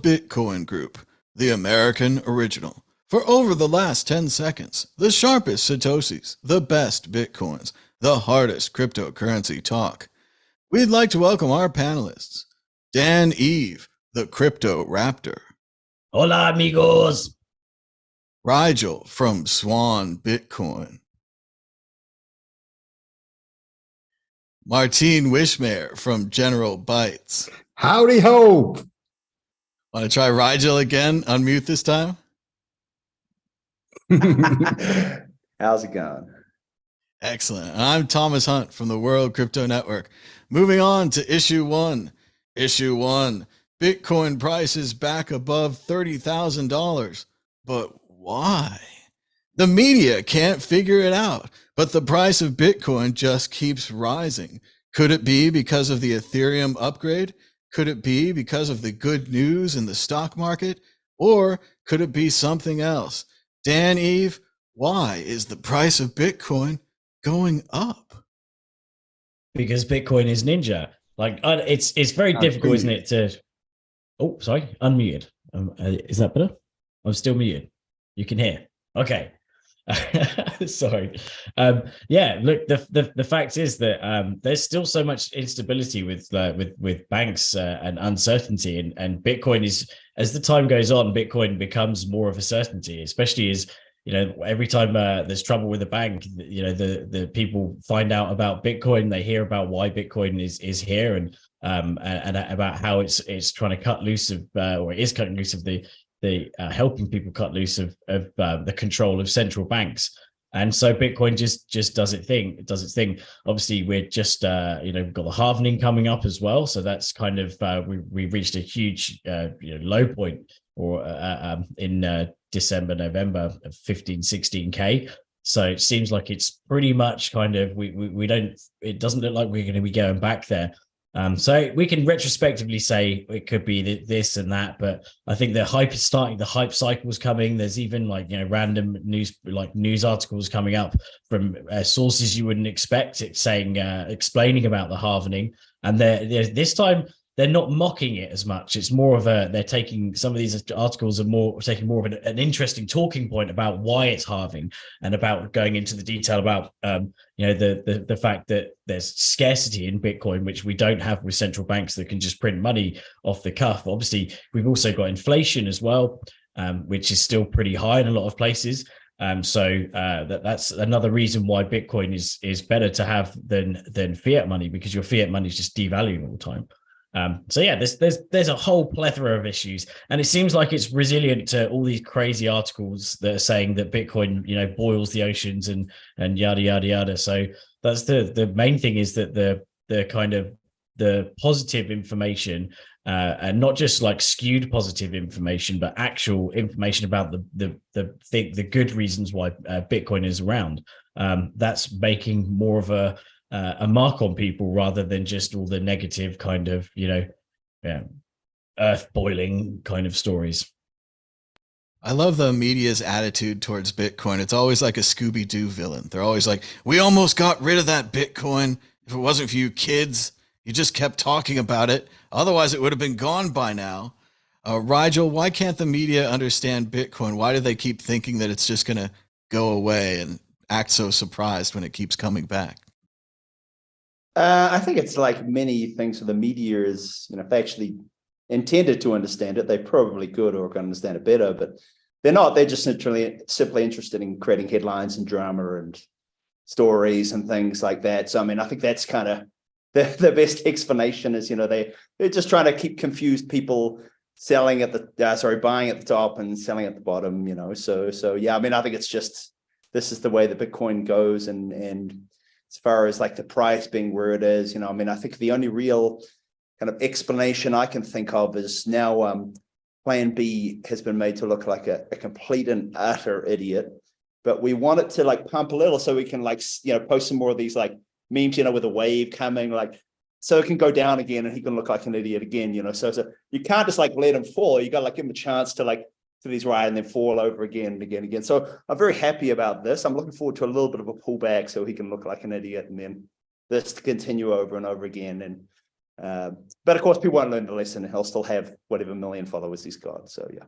Bitcoin Group, the American original. For over the last 10 seconds, the sharpest Satoshis, the best Bitcoins, the hardest cryptocurrency talk. We'd like to welcome our panelists, Dan Eve, the Crypto Raptor. Hola, amigos. Rigel from Swan Bitcoin. Martine Wishmare from General Bytes. Howdy ho. Want to try Rigel again? Unmute this time. How's it going? Excellent. And I'm Thomas Hunt from the World Crypto Network. Moving on to issue one. Issue one. Bitcoin price is back above $30,000. But why? The media can't figure it out, but the price of Bitcoin just keeps rising. Could it be because of the Ethereum upgrade? Could it be because of the good news in the stock market? Or could it be something else? Dan Eve, why is the price of Bitcoin going up? Because Bitcoin is ninja. Like it's very difficult, isn't it? To unmuted. Is that better? I'm still muted. You can hear. Okay. Sorry. Yeah. Look, the fact is that there's still so much instability with banks and uncertainty, and Bitcoin is, as the time goes on, Bitcoin becomes more of a certainty, especially as every time there's trouble with a bank, the people find out about Bitcoin, they hear about why Bitcoin is here, and about how it's trying to cut loose of or it is cutting loose of the helping people cut loose of the control of central banks. And so Bitcoin just does its thing. Obviously, we're just we've got the halvening coming up as well, so that's kind of we reached a huge low point or in December, November of 16K. So it seems like it's pretty much kind of it doesn't look like we're going to be going back there. So we can retrospectively say it could be this and that, but I think the hype is starting. The hype cycle is coming. There's even random news articles coming up from sources you wouldn't expect. It's saying explaining about the halvening, and this time they're not mocking it as much. It's more of they're taking some of these articles are taking more of an interesting talking point about why it's halving, and about going into the detail about the fact that there's scarcity in Bitcoin, which we don't have with central banks that can just print money off the cuff. Obviously, we've also got inflation as well, which is still pretty high in a lot of places. So that's another reason why Bitcoin is better to have than fiat money, because your fiat money is just devaluing all the time. So yeah, there's a whole plethora of issues, and it seems like it's resilient to all these crazy articles that are saying that Bitcoin, boils the oceans and yada yada yada. So that's the main thing, is that the kind of the positive information, and not just like skewed positive information, but actual information about the good reasons why Bitcoin is around. That's making more of a mark on people, rather than just all the negative kind of earth boiling kind of stories. I love the media's attitude towards Bitcoin. It's always like a Scooby-Doo villain. They're always like, we almost got rid of that Bitcoin. If it wasn't for you kids, you just kept talking about it. Otherwise it would have been gone by now. Rigel, why can't the media understand Bitcoin? Why do they keep thinking that it's just going to go away and act so surprised when it keeps coming back? I think it's like many things for the media is, if they actually intended to understand it, they probably could or can understand it better, but they're not. They're just simply interested in creating headlines and drama and stories and things like that. So, I think that's kind of the best explanation is, they're just trying to keep confused people selling at the, buying at the top and selling at the bottom, So yeah, I think it's just, this is the way that Bitcoin goes. And as far as like the price being where it is, I think the only real kind of explanation I can think of is now Plan B has been made to look like a complete and utter idiot, but we want it to like pump a little so we can post some more of these like memes, with a wave coming, so it can go down again and he can look like an idiot again, So you can't just like let him fall. You got to like give him a chance to these right and then fall over again and again and again. So I'm very happy about this. I'm looking forward to a little bit of a pullback so he can look like an idiot, and then this to continue over and over again. And But of course, people won't learn the lesson, and he'll still have whatever million followers he's got. So yeah.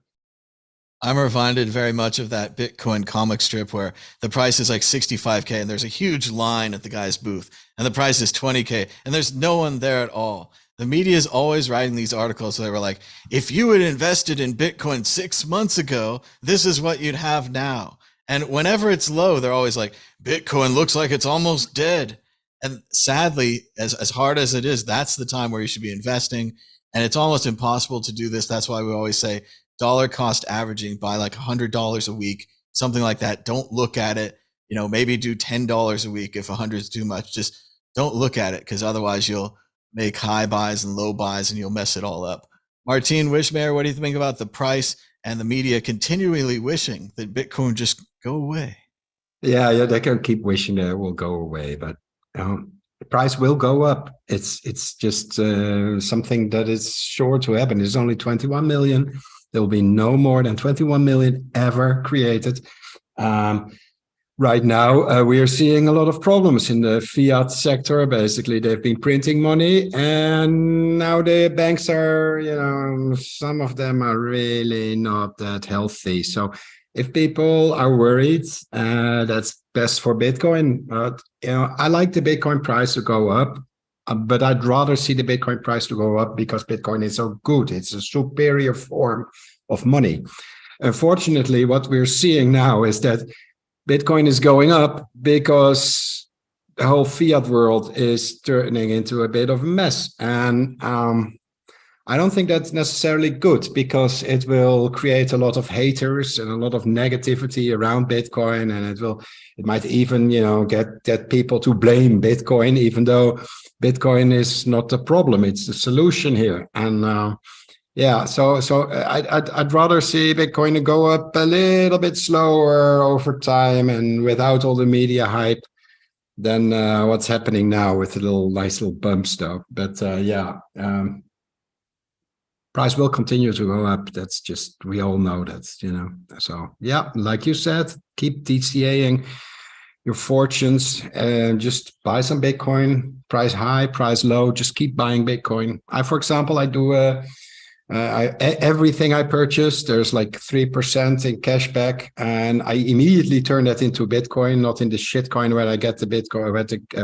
I'm reminded very much of that Bitcoin comic strip where the price is like 65K and there's a huge line at the guy's booth and the price is 20K and there's no one there at all. The media is always writing these articles. So they were like, if you had invested in Bitcoin 6 months ago, this is what you'd have now. And whenever it's low, they're always like, Bitcoin looks like it's almost dead. And sadly, as hard as it is, that's the time where you should be investing. And it's almost impossible to do this. That's why we always say dollar cost averaging, buy like $100 a week, something like that. Don't look at it. Maybe do $10 a week if 100 is too much. Just don't look at it, because otherwise you'll make high buys and low buys and you'll mess it all up. Martine Wishmayer, what do you think about the price and the media continually wishing that Bitcoin just go away? Yeah, they can keep wishing that it will go away, but the price will go up. It's just something that is sure to happen. There's only 21 million. There will be no more than 21 million ever created. Right now, we are seeing a lot of problems in the fiat sector. Basically, they've been printing money, and now the banks are, some of them are really not that healthy. So if people are worried, that's best for Bitcoin. But, I like the Bitcoin price to go up, but I'd rather see the Bitcoin price to go up because Bitcoin is so good. It's a superior form of money. Unfortunately, what we're seeing now is that Bitcoin is going up because the whole fiat world is turning into a bit of a mess. And I don't think that's necessarily good, because it will create a lot of haters and a lot of negativity around Bitcoin. And it might even, get people to blame Bitcoin, even though Bitcoin is not the problem, it's the solution here. And so I'd rather see Bitcoin go up a little bit slower over time and without all the media hype than what's happening now with the nice little bumps though. But price will continue to go up. That's just, we all know that, So yeah, like you said, keep DCAing your fortunes and just buy some Bitcoin, price high, price low, just keep buying Bitcoin. For example, I do everything I purchase, there's like 3% in cash back, and I immediately turn that into Bitcoin, not in the shitcoin where I get the Bitcoin,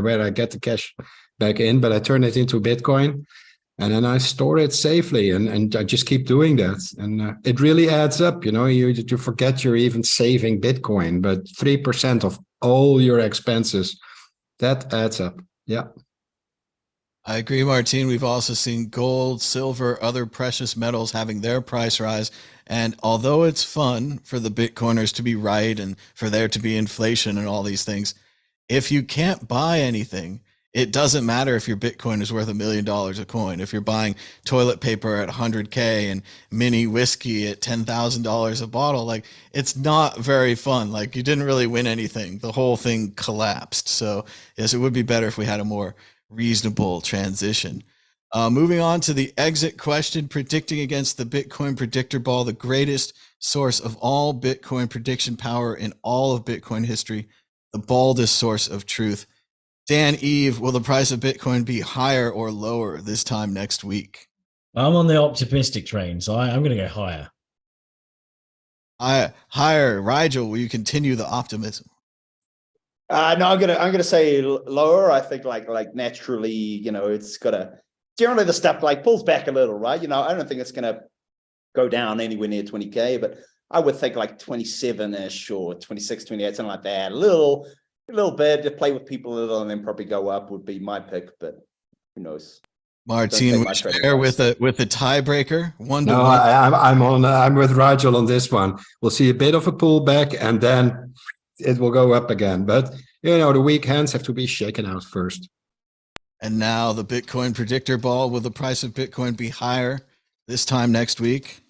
where I get the cash back in, but I turn it into Bitcoin. And then I store it safely, and I just keep doing that. And it really adds up, you forget you're even saving Bitcoin, but 3% of all your expenses, that adds up. Yeah. I agree, Martine. We've also seen gold, silver, other precious metals having their price rise. And although it's fun for the Bitcoiners to be right and for there to be inflation and all these things, if you can't buy anything, it doesn't matter if your Bitcoin is worth $1 million a coin. If you're buying toilet paper at 100K and mini whiskey at $10,000 a bottle, like, it's not very fun. Like, you didn't really win anything. The whole thing collapsed. So yes, it would be better if we had a more reasonable transition. Moving on to the exit question, predicting against the Bitcoin predictor ball, the greatest source of all Bitcoin prediction power in all of Bitcoin history, the baldest source of truth. Dan Eve, will the price of Bitcoin be higher or lower this time next week? I'm on the optimistic train, so I'm going to go higher. Higher. Rigel, will you continue the optimism? No, I'm gonna say lower. I think like naturally, it's gotta, generally the stuff like pulls back a little, right? I don't think it's gonna go down anywhere near 20K, but I would think like 27-ish or 26, 28, something like that. A little bit to play with people a little, and then probably go up would be my pick, but who knows? Martine Wishmayer with a tiebreaker. I'm with Rigel on this one. We'll see a bit of a pullback, and then it will go up again. But the weak hands have to be shaken out first. And now the Bitcoin predictor ball. Will the price of Bitcoin be higher this time next week?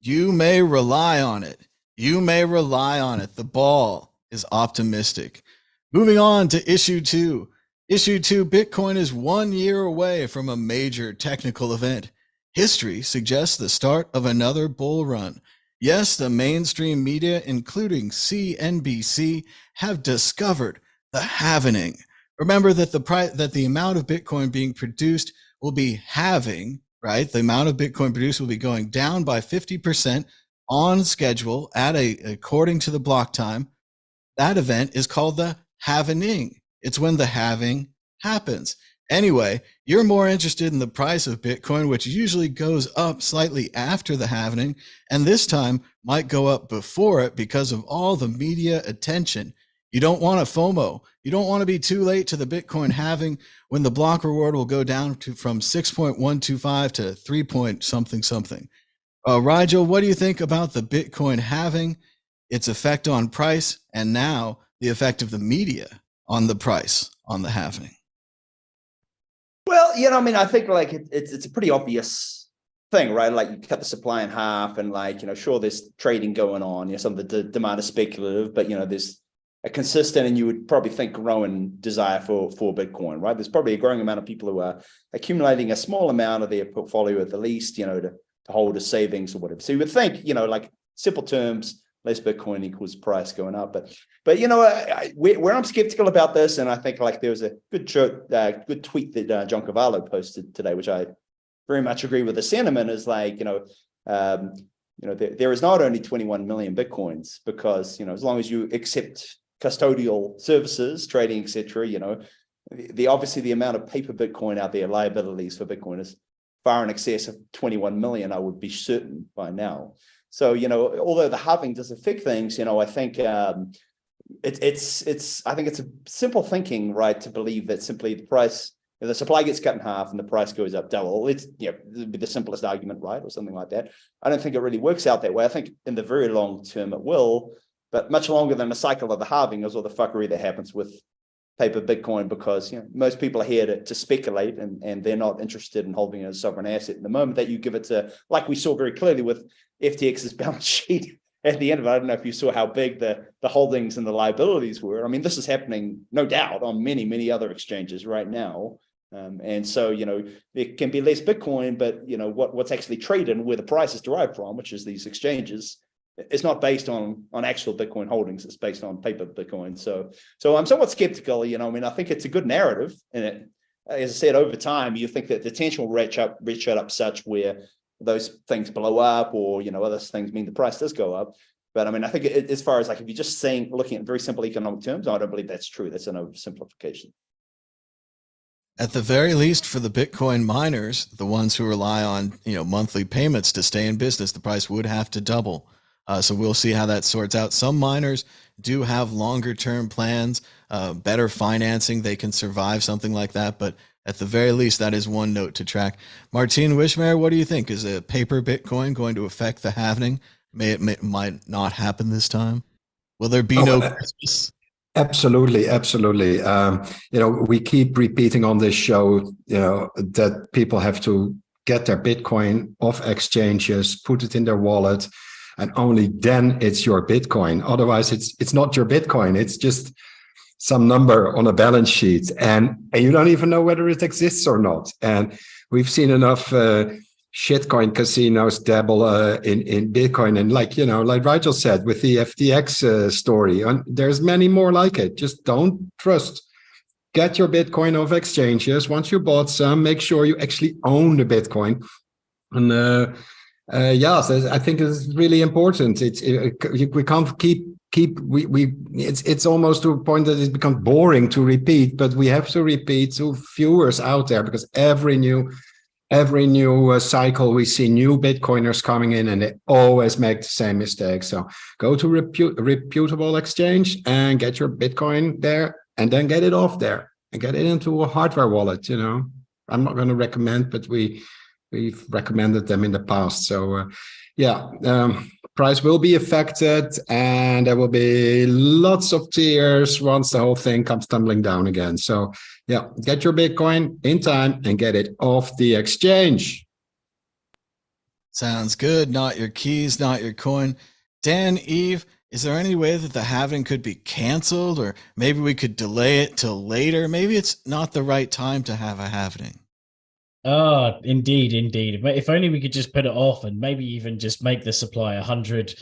You may rely on it. The ball is optimistic. Moving on to issue 2. Issue 2, Bitcoin is 1 year away from a major technical event. History suggests the start of another bull run. Yes, the mainstream media, including CNBC, have discovered the halvening, Remember that the amount of Bitcoin being produced will be halving, right? The amount of Bitcoin produced will be going down by 50% on schedule according to the block time. That event is called the halvening. It's when the halving happens. Anyway, you're more interested in the price of Bitcoin, which usually goes up slightly after the halvening, and this time might go up before it because of all the media attention. You don't want a FOMO. You don't want to be too late to the Bitcoin halving when the block reward will go down from 6.125 to 3 point something. Rigel, what do you think about the Bitcoin halving, its effect on price, and now the effect of the media on the price on the halving? Well, I mean, I think like it's a pretty obvious thing, right? Like you cut the supply in half, and like sure, there's trading going on. Some of the demand is speculative, but there's a consistent, and you would probably think, growing desire for Bitcoin, right? There's probably a growing amount of people who are accumulating a small amount of their portfolio at the least, to hold as savings or whatever. So you would think, like simple terms, less Bitcoin equals price going up. But where I'm skeptical about this, and I think like there was a good tweet that John Cavallo posted today, which I very much agree with the sentiment, is like, there is not only 21 million Bitcoins, because, as long as you accept custodial services, trading, etc., obviously the amount of paper Bitcoin out there, liabilities for Bitcoin, is far in excess of 21 million, I would be certain by now. So, although the halving does affect things, I think it's a simple thinking, right, to believe that simply the price, the supply gets cut in half and the price goes up double. It'd be the simplest argument, right, or something like that. I don't think it really works out that way. I think in the very long term it will, but much longer than the cycle of the halving is all the fuckery that happens with paper Bitcoin, because most people are here to speculate, and they're not interested in holding it as a sovereign asset. And the moment that you give it to, like we saw very clearly with FTX's balance sheet at the end of it, I don't know if you saw how big the holdings and the liabilities were. I mean, this is happening, no doubt, on many, many other exchanges right now. And so, there can be less Bitcoin, but, what's actually traded and where the price is derived from, which is these exchanges, it's not based on actual Bitcoin holdings. It's based on paper Bitcoin. So I'm somewhat skeptical. I mean, I think it's a good narrative, and it, as I said, over time, you think that the tension will reach up such where those things blow up, or other things mean the price does go up. But I mean, I think as far as like, if you're just looking at very simple economic terms, I don't believe that's true. That's an oversimplification. At the very least, for the Bitcoin miners, the ones who rely on monthly payments to stay in business, the price would have to double. So we'll see how that sorts out. Some miners do have longer term plans, better financing. They can survive something like that. But at the very least, that is one note to track. Martin Wishmayer, what do you think? Is a paper Bitcoin going to affect the halvening? It might not happen this time. Will there be no Christmas? Absolutely. We keep repeating on this show, that people have to get their Bitcoin off exchanges, put it in their wallet, and only then it's your Bitcoin. Otherwise, it's not your Bitcoin. It's just some number on a balance sheet, and you don't even know whether it exists or not. And we've seen enough shitcoin casinos dabble in Bitcoin, and like Rigel said with the FTX story, and there's many more like it. Just don't trust. Get your Bitcoin off exchanges. Once you bought some, make sure you actually own the Bitcoin. And yes, I think it's really important. We can't keep it's almost to a point that it becomes boring to repeat, but we have to repeat to viewers out there, because every new cycle we see new Bitcoiners coming in, and they always make the same mistake. So go to reputable exchange and get your Bitcoin there, and then get it off there and get it into a hardware wallet. I'm not going to recommend, but we've recommended them in the past. So price will be affected, and there will be lots of tears once the whole thing comes tumbling down again. So get your Bitcoin in time and get it off the exchange. Sounds good. Not your keys, not your coin. Dan, Eve, is there any way that the halving could be canceled, or maybe we could delay it till later? Maybe it's not the right time to have a halving. Oh, indeed. If only we could just put it off, and maybe even just make the supply 100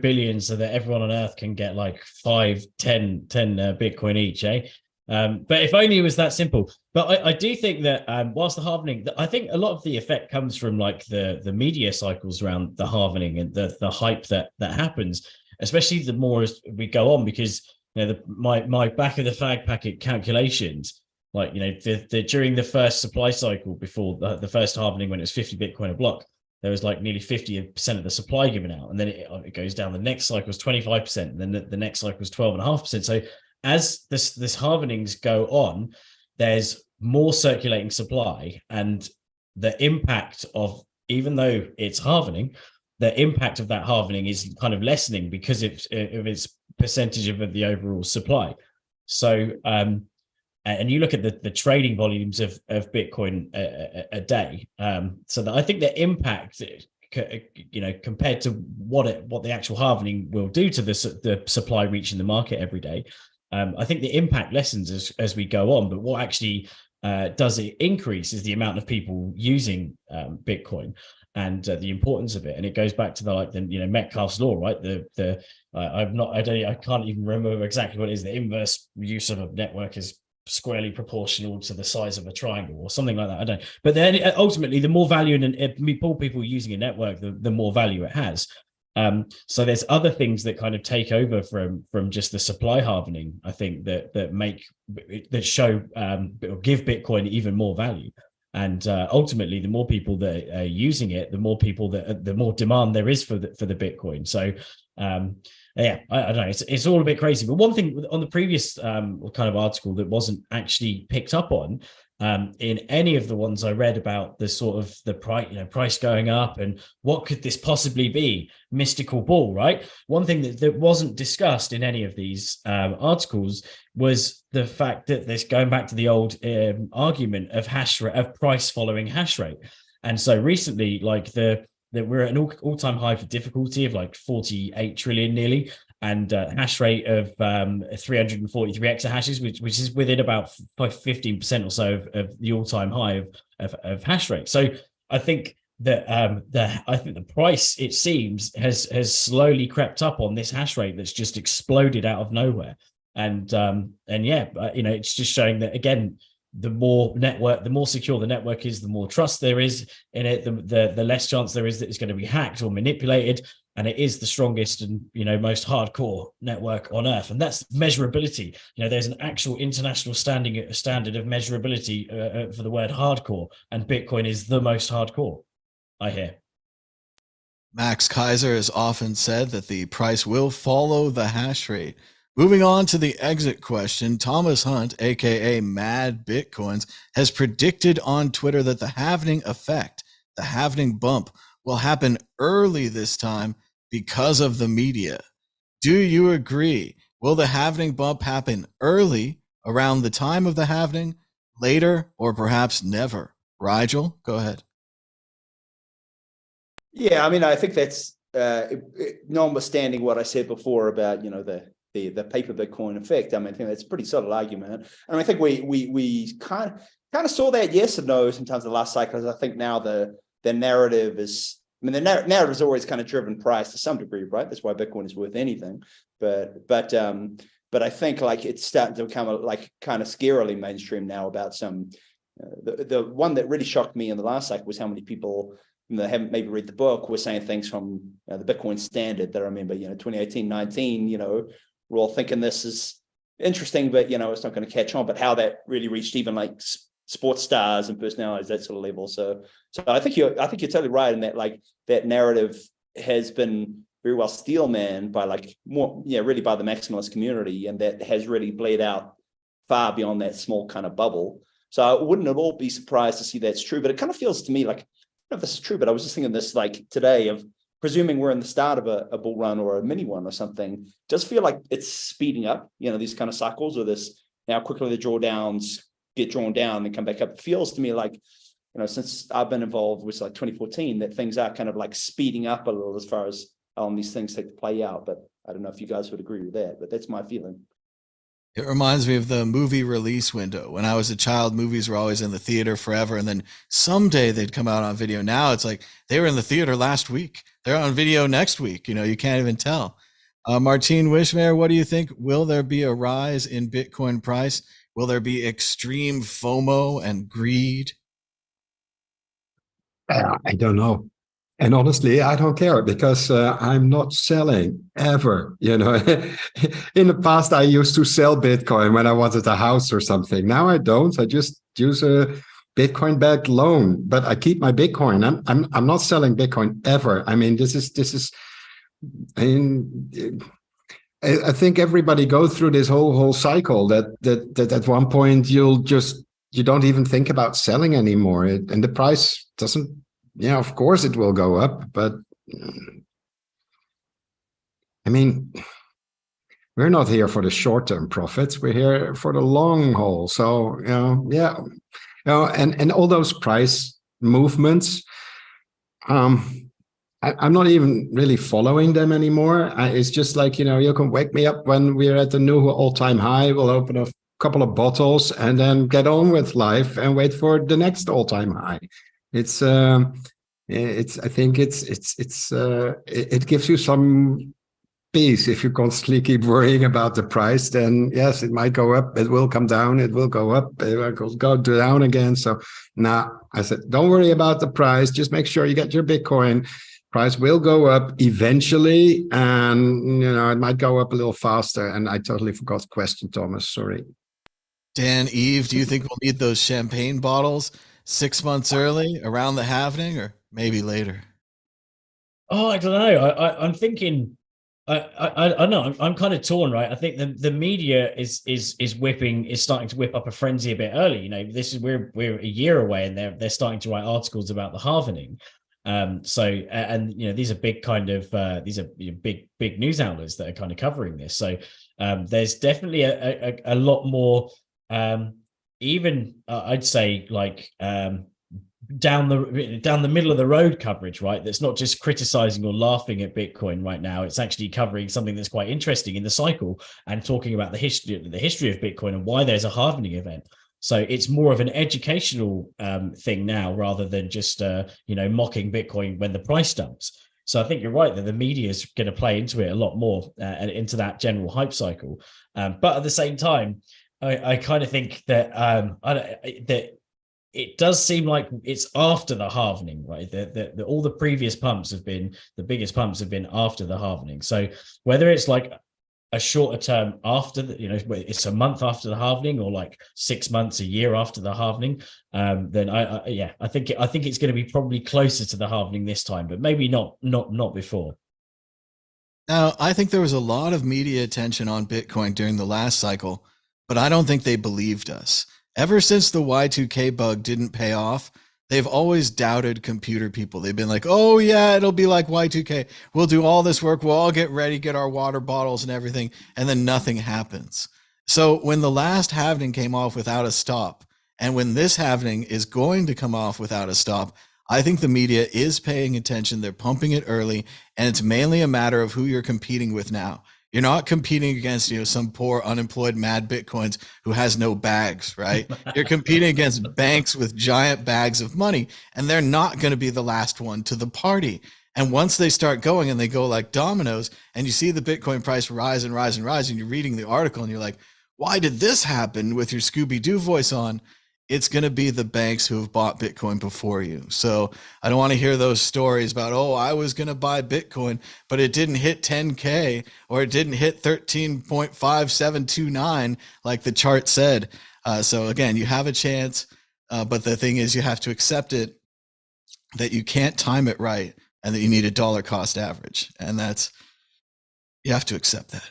billion, so that everyone on Earth can get like 5, 10 Bitcoin each, eh? But if only it was that simple. But I do think that whilst the halvening, I think a lot of the effect comes from like the media cycles around the halvening and the hype that happens, especially the more as we go on, because my back of the fag packet calculations, like during the first supply cycle before the first halvening, when it was 50 Bitcoin a block, there was like nearly 50% of the supply given out, and then it goes down. The next cycle was 25%, and then the next cycle was 12.5%. So as this halvenings go on, there's more circulating supply, and the impact of, even though it's halvening, the impact of that halvening is kind of lessening because of its percentage of the overall supply. So and you look at the trading volumes of Bitcoin a day. So that I think the impact, compared to what the actual halvening will do to the supply reaching the market every day, I think the impact lessens as we go on. But what actually does it increase is the amount of people using Bitcoin and the importance of it. And it goes back to the Metcalfe's law, right? I can't even remember exactly what it is. The inverse use of a network is squarely proportional to the size of a triangle or something like that. I don't know. But then ultimately, the more value more people using a network, the more value it has. So there's other things that kind of take over from just the supply halvening, I think, that show or give Bitcoin even more value. And ultimately, the more people that are using it, the more demand there is for the Bitcoin. So yeah, I don't know. It's all a bit crazy. But one thing on the previous kind of article that wasn't actually picked up on in any of the ones I read about the sort of the price going up and what could this possibly be, mystical bull, right? One thing that wasn't discussed in any of these articles was the fact that this, going back to the old argument of price following hash rate. And so recently, that we're at an all-time high for difficulty of like 48 trillion nearly, and hash rate of 343 exahashes, which is within about 15% or so of the all-time high of hash rate. So I think that the price, it seems, has slowly crept up on this hash rate that's just exploded out of nowhere. And yeah, it's just showing that, again, the more secure the network is, the more trust there is in it, the less chance there is that it's going to be hacked or manipulated. And it is the strongest and most hardcore network on earth. And that's measurability. There's an actual international standard of measurability for the word hardcore, and Bitcoin is the most hardcore, I hear. Max Kaiser has often said that the price will follow the hash rate. Moving on to the exit question, Thomas Hunt, aka Mad Bitcoins, has predicted on Twitter that the halvening effect, the halvening bump, will happen early this time because of the media. Do you agree? Will the halvening bump happen early, around the time of the halvening, later, or perhaps never? Rigel, go ahead. Yeah, I mean, I think that's notwithstanding what I said before about the paper Bitcoin effect. I mean, I think that's a pretty solid argument, and I think we kind of saw that, yes and no, sometimes the last cycle. I think now the narrative is, I mean, the narrative is always kind of driven price to some degree, right? That's why Bitcoin is worth anything. But I think it's starting to become kind of scarily mainstream now about some. The one that really shocked me in the last cycle was how many people that haven't maybe read the book were saying things from the Bitcoin Standard that I remember, 2018, 19, we're all thinking this is interesting, but it's not going to catch on. But how that really reached even sports stars and personalities, that sort of level. So I think you're totally right in that that narrative has been very well steelmanned by really by the maximalist community, and that has really played out far beyond that small kind of bubble. So I wouldn't at all be surprised to see that's true. But it kind of feels to me like, I don't know if this is true, but I was just thinking this today of, presuming we're in the start of a bull run or a mini one or something, does feel like it's speeding up, these kind of cycles, or this now quickly the drawdowns get drawn down and come back up. It feels to me like, since I've been involved with 2014, that things are kind of speeding up a little as far as these things take to play out. But I don't know if you guys would agree with that, but that's my feeling. It reminds me of the movie release window. When I was a child, movies were always in the theater forever, and then someday they'd come out on video. Now it's like they were in the theater last week. They're on video next week. You can't even tell. Martine Wishmayer, what do you think? Will there be a rise in Bitcoin price Will there be extreme FOMO and greed? I don't know. And honestly, I don't care because I'm not selling ever. You know, in the past, I used to sell Bitcoin when I wanted a house or something. Now I don't. I just use a Bitcoin-backed loan, but I keep my Bitcoin. I'm not selling Bitcoin ever. I mean, this is. I mean, I think everybody goes through this whole cycle that at one point you don't even think about selling anymore, and the price doesn't. Yeah, of course it will go up, but I mean, we're not here for the short-term profits. We're here for the long haul. So, yeah, and all those price movements, I'm not even really following them anymore. It's just like, you can wake me up when we're at the new all-time high. We'll open a couple of bottles and then get on with life and wait for the next all-time high. I think it gives you some peace. If you constantly keep worrying about the price, then yes, it might go up, it will come down, it will go up, it will go down again. So I said, don't worry about the price. Just make sure you get your Bitcoin. Price will go up eventually, and it might go up a little faster. And I totally forgot the question, Thomas. Sorry. Dan, Eve, do you think we'll need those champagne bottles 6 months early around the halvening, or maybe later? Oh, I don't know. I'm thinking. I don't know. I'm kind of torn, right? I think the media is starting to whip up a frenzy a bit early. We're a year away, and they're starting to write articles about the halvening. These are big kind of big news outlets that are kind of covering this. So there's definitely a lot more. I'd say like down the middle of the road coverage, right? That's not just criticizing or laughing at Bitcoin right now. It's actually covering something that's quite interesting in the cycle and talking about the history of Bitcoin and why there's a halvening event. So it's more of an educational thing now rather than just mocking Bitcoin when the price dumps. So I think you're right that the media is going to play into it a lot more and into that general hype cycle. But at the same time, I kind of think that that it does seem like it's after the halvening, right? That all the previous pumps the biggest pumps have been after the halvening. So whether it's like a shorter term after it's a month after the halvening or like 6 months, a year after the halvening, then I think it's going to be probably closer to the halvening this time, but maybe not before. Now, I think there was a lot of media attention on Bitcoin during the last cycle, but I don't think they believed us. Ever since the Y2K bug didn't pay off, they've always doubted computer people. They've been like, oh yeah, it'll be like Y2K. We'll do all this work. We'll all get ready, get our water bottles and everything. And then nothing happens. So when the last halvening came off without a stop, and when this halvening is going to come off without a stop, I think the media is paying attention. They're pumping it early. And it's mainly a matter of who you're competing with now. You're not competing against, some poor unemployed mad Bitcoins who has no bags, right? You're competing against banks with giant bags of money, and they're not going to be the last one to the party. And once they start going and they go like dominoes, and you see the Bitcoin price rise and rise and rise, and you're reading the article and you're like, why did this happen, with your Scooby-Doo voice on? It's going to be the banks who have bought Bitcoin before you. So I don't want to hear those stories about, oh, I was going to buy Bitcoin, but it didn't hit 10K or it didn't hit 13.5729 like the chart said. So again, you have a chance, but the thing is you have to accept it, that you can't time it right and that you need a dollar cost average. And you have to accept that.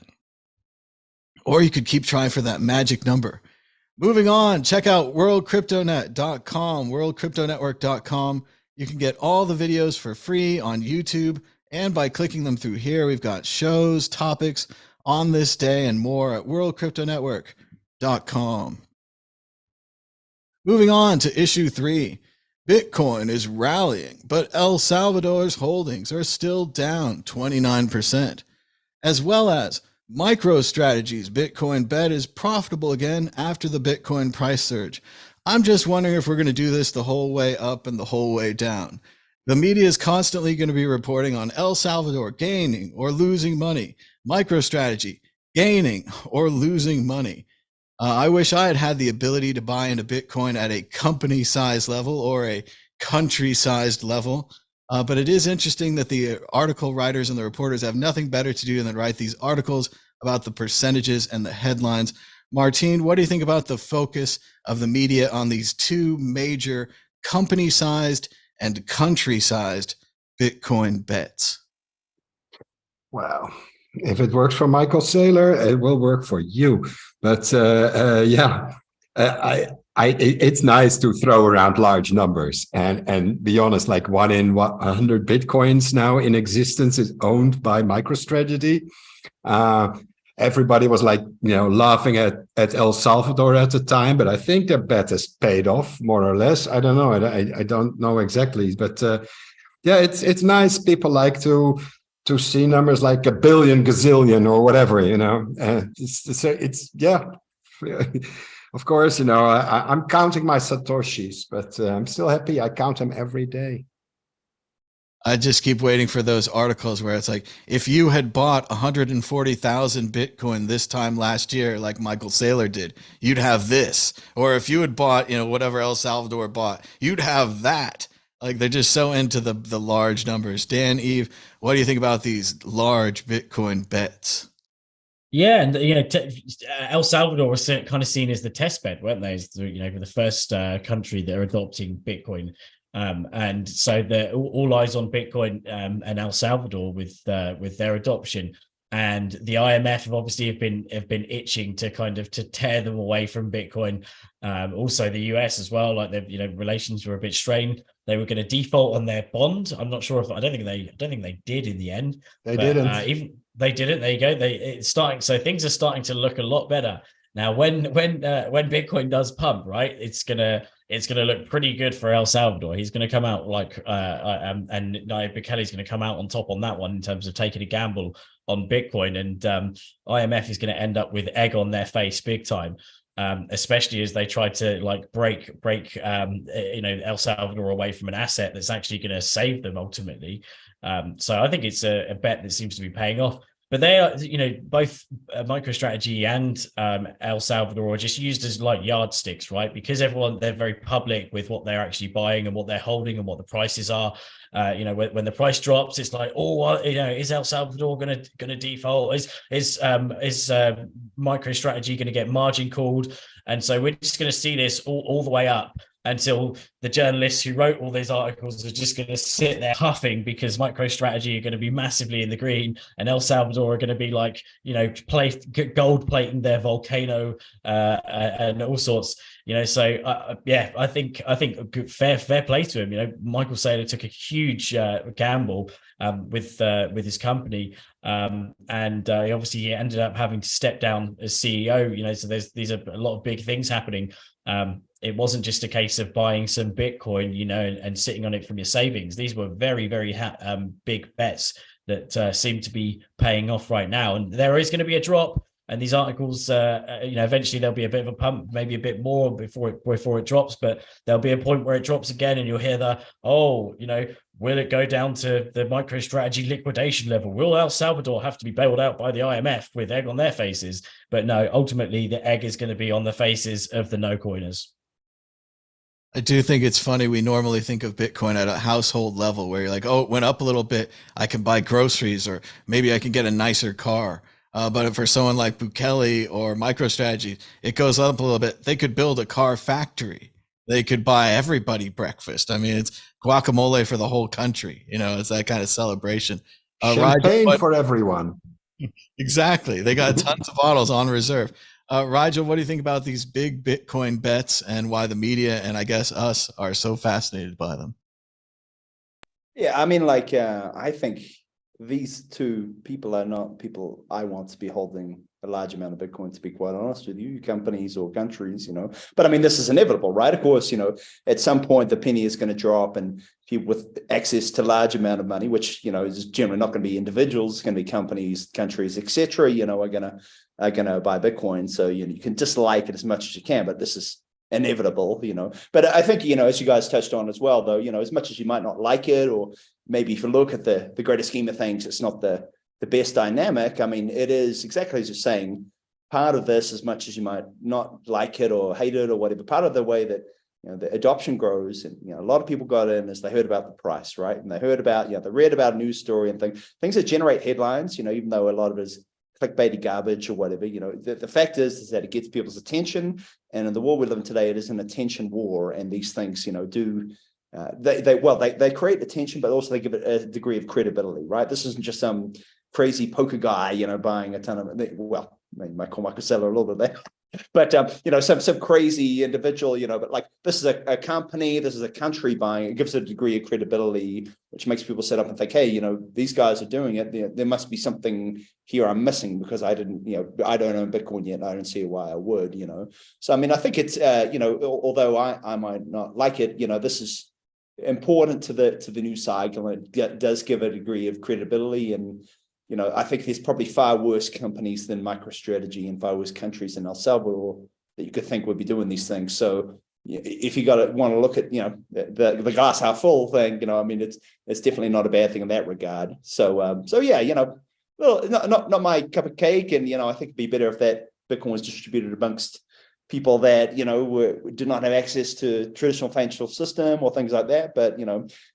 Or you could keep trying for that magic number. Moving on, check out worldcryptonet.com, worldcryptonetwork.com. You can get all the videos for free on YouTube, and by clicking them through here, we've got shows, topics on this day, and more at worldcryptonetwork.com. Moving on to issue 3. Bitcoin is rallying, but El Salvador's holdings are still down 29%, as well as MicroStrategy's Bitcoin bet is profitable again after the Bitcoin price surge. I'm just wondering if we're going to do this the whole way up and the whole way down. The media is constantly going to be reporting on El Salvador gaining or losing money, MicroStrategy gaining or losing money. I wish I had had the ability to buy into Bitcoin at a company size level or a country sized level. But it is interesting that the article writers and the reporters have nothing better to do than write these articles about the percentages and the headlines. Martine, what do you think about the focus of the media on these two major company sized and country sized Bitcoin bets? Well, if it works for Michael Saylor, it will work for you. But it's nice to throw around large numbers and be honest. Like 1 in 100 Bitcoins now in existence is owned by MicroStrategy. Everybody was like, laughing at El Salvador at the time, but I think their bet has paid off more or less. I don't know. I don't know exactly, but it's nice. People like to see numbers like a billion, gazillion, or whatever, Of course, I'm counting my Satoshis, but I'm still happy I count them every day. I just keep waiting for those articles where it's like, if you had bought 140,000 Bitcoin this time last year, like Michael Saylor did, you'd have this. Or if you had bought, whatever El Salvador bought, you'd have that. Like, they're just so into the large numbers. Dan, Eve, what do you think about these large Bitcoin bets? Yeah, and El Salvador was kind of seen as the test bed, weren't they? The first country that are adopting Bitcoin. And so all eyes on Bitcoin and El Salvador with their adoption, and the IMF have obviously have been itching to to tear them away from Bitcoin. Also the US as well, like relations were a bit strained. They were going to default on their bond. I'm not sure if I don't think they did in the end. They didn't. They didn't. There you go. It's starting. So things are starting to look a lot better now. When Bitcoin does pump, right, it's gonna look pretty good for El Salvador. He's going to come out and Nayib Bukele's going to come out on top on that one in terms of taking a gamble on Bitcoin, and IMF is going to end up with egg on their face big time, especially as they try to break El Salvador away from an asset that's actually going to save them ultimately. So I think it's a bet that seems to be paying off. But they are, both MicroStrategy and El Salvador are just used as like yardsticks, right? Because they're very public with what they're actually buying and what they're holding and what the prices are. When the price drops, it's like, is El Salvador gonna default? Is MicroStrategy gonna get margin called? And so we're just gonna see this all the way up until the journalists who wrote all these articles are just going to sit there huffing because MicroStrategy are going to be massively in the green and El Salvador are going to be gold plating their volcano and all sorts. So I think fair play to him. Michael Saylor took a huge gamble with his company, and obviously he ended up having to step down as CEO. So these are a lot of big things happening. It wasn't just a case of buying some Bitcoin, and sitting on it from your savings. These were very, very big bets that seem to be paying off right now. And there is going to be a drop. And these articles, eventually there'll be a bit of a pump, maybe a bit more before it drops. But there'll be a point where it drops again, and you'll hear will it go down to the MicroStrategy liquidation level? Will El Salvador have to be bailed out by the IMF with egg on their faces? But no, ultimately the egg is going to be on the faces of the no coiners. I do think it's funny. We normally think of Bitcoin at a household level where you're like, oh, it went up a little bit. I can buy groceries, or maybe I can get a nicer car. But for someone like Bukele or MicroStrategy, it goes up a little bit. They could build a car factory. They could buy everybody breakfast. I mean, it's guacamole for the whole country. It's that kind of celebration. Champagne for everyone. Exactly. They got tons of bottles on reserve. Rigel, what do you think about these big Bitcoin bets and why the media and I guess us are so fascinated by them? Yeah, I mean, I think these two people are not people I want to be holding a large amount of Bitcoin, to be quite honest with you, companies or countries, But I mean, this is inevitable, right? Of course, at some point the penny is going to drop, and people with access to large amount of money, which, is generally not going to be individuals, it's going to be companies, countries, etc., are going to buy Bitcoin. So, you can dislike it as much as you can, but this is inevitable, But I think, as you guys touched on as well, though, as much as you might not like it, or maybe if you look at the greater scheme of things, it's not the best dynamic. I mean, it is exactly as you're saying, part of this, as much as you might not like it or hate it or whatever, part of the way that the adoption grows, and a lot of people got in as they heard about the price, right? And they heard about, they read about a news story and things that generate headlines, even though a lot of it is clickbaity garbage or whatever, the fact is that it gets people's attention. And in the world we live in today, it is an attention war. And these things, they create attention, but also they give it a degree of credibility, right? This isn't just some crazy poker guy, buying a ton of, well, I might call Michael Saylor a little bit there. But some crazy individual, but like this is a company, this is a country buying. It gives it a degree of credibility, which makes people sit up and think, hey, these guys are doing it. There must be something here I'm missing, because I don't own Bitcoin yet. I don't see why I would. So I mean, I think it's although I might not like it, this is important to the news cycle. It does give a degree of credibility. And I think there's probably far worse companies than MicroStrategy and far worse countries than El Salvador that you could think would be doing these things. So if you want to look at, the glass half full thing, I mean, it's definitely not a bad thing in that regard. So yeah, well, not my cup of cake. And, I think it'd be better if that Bitcoin was distributed amongst people that, did not have access to traditional financial system or things like that. But,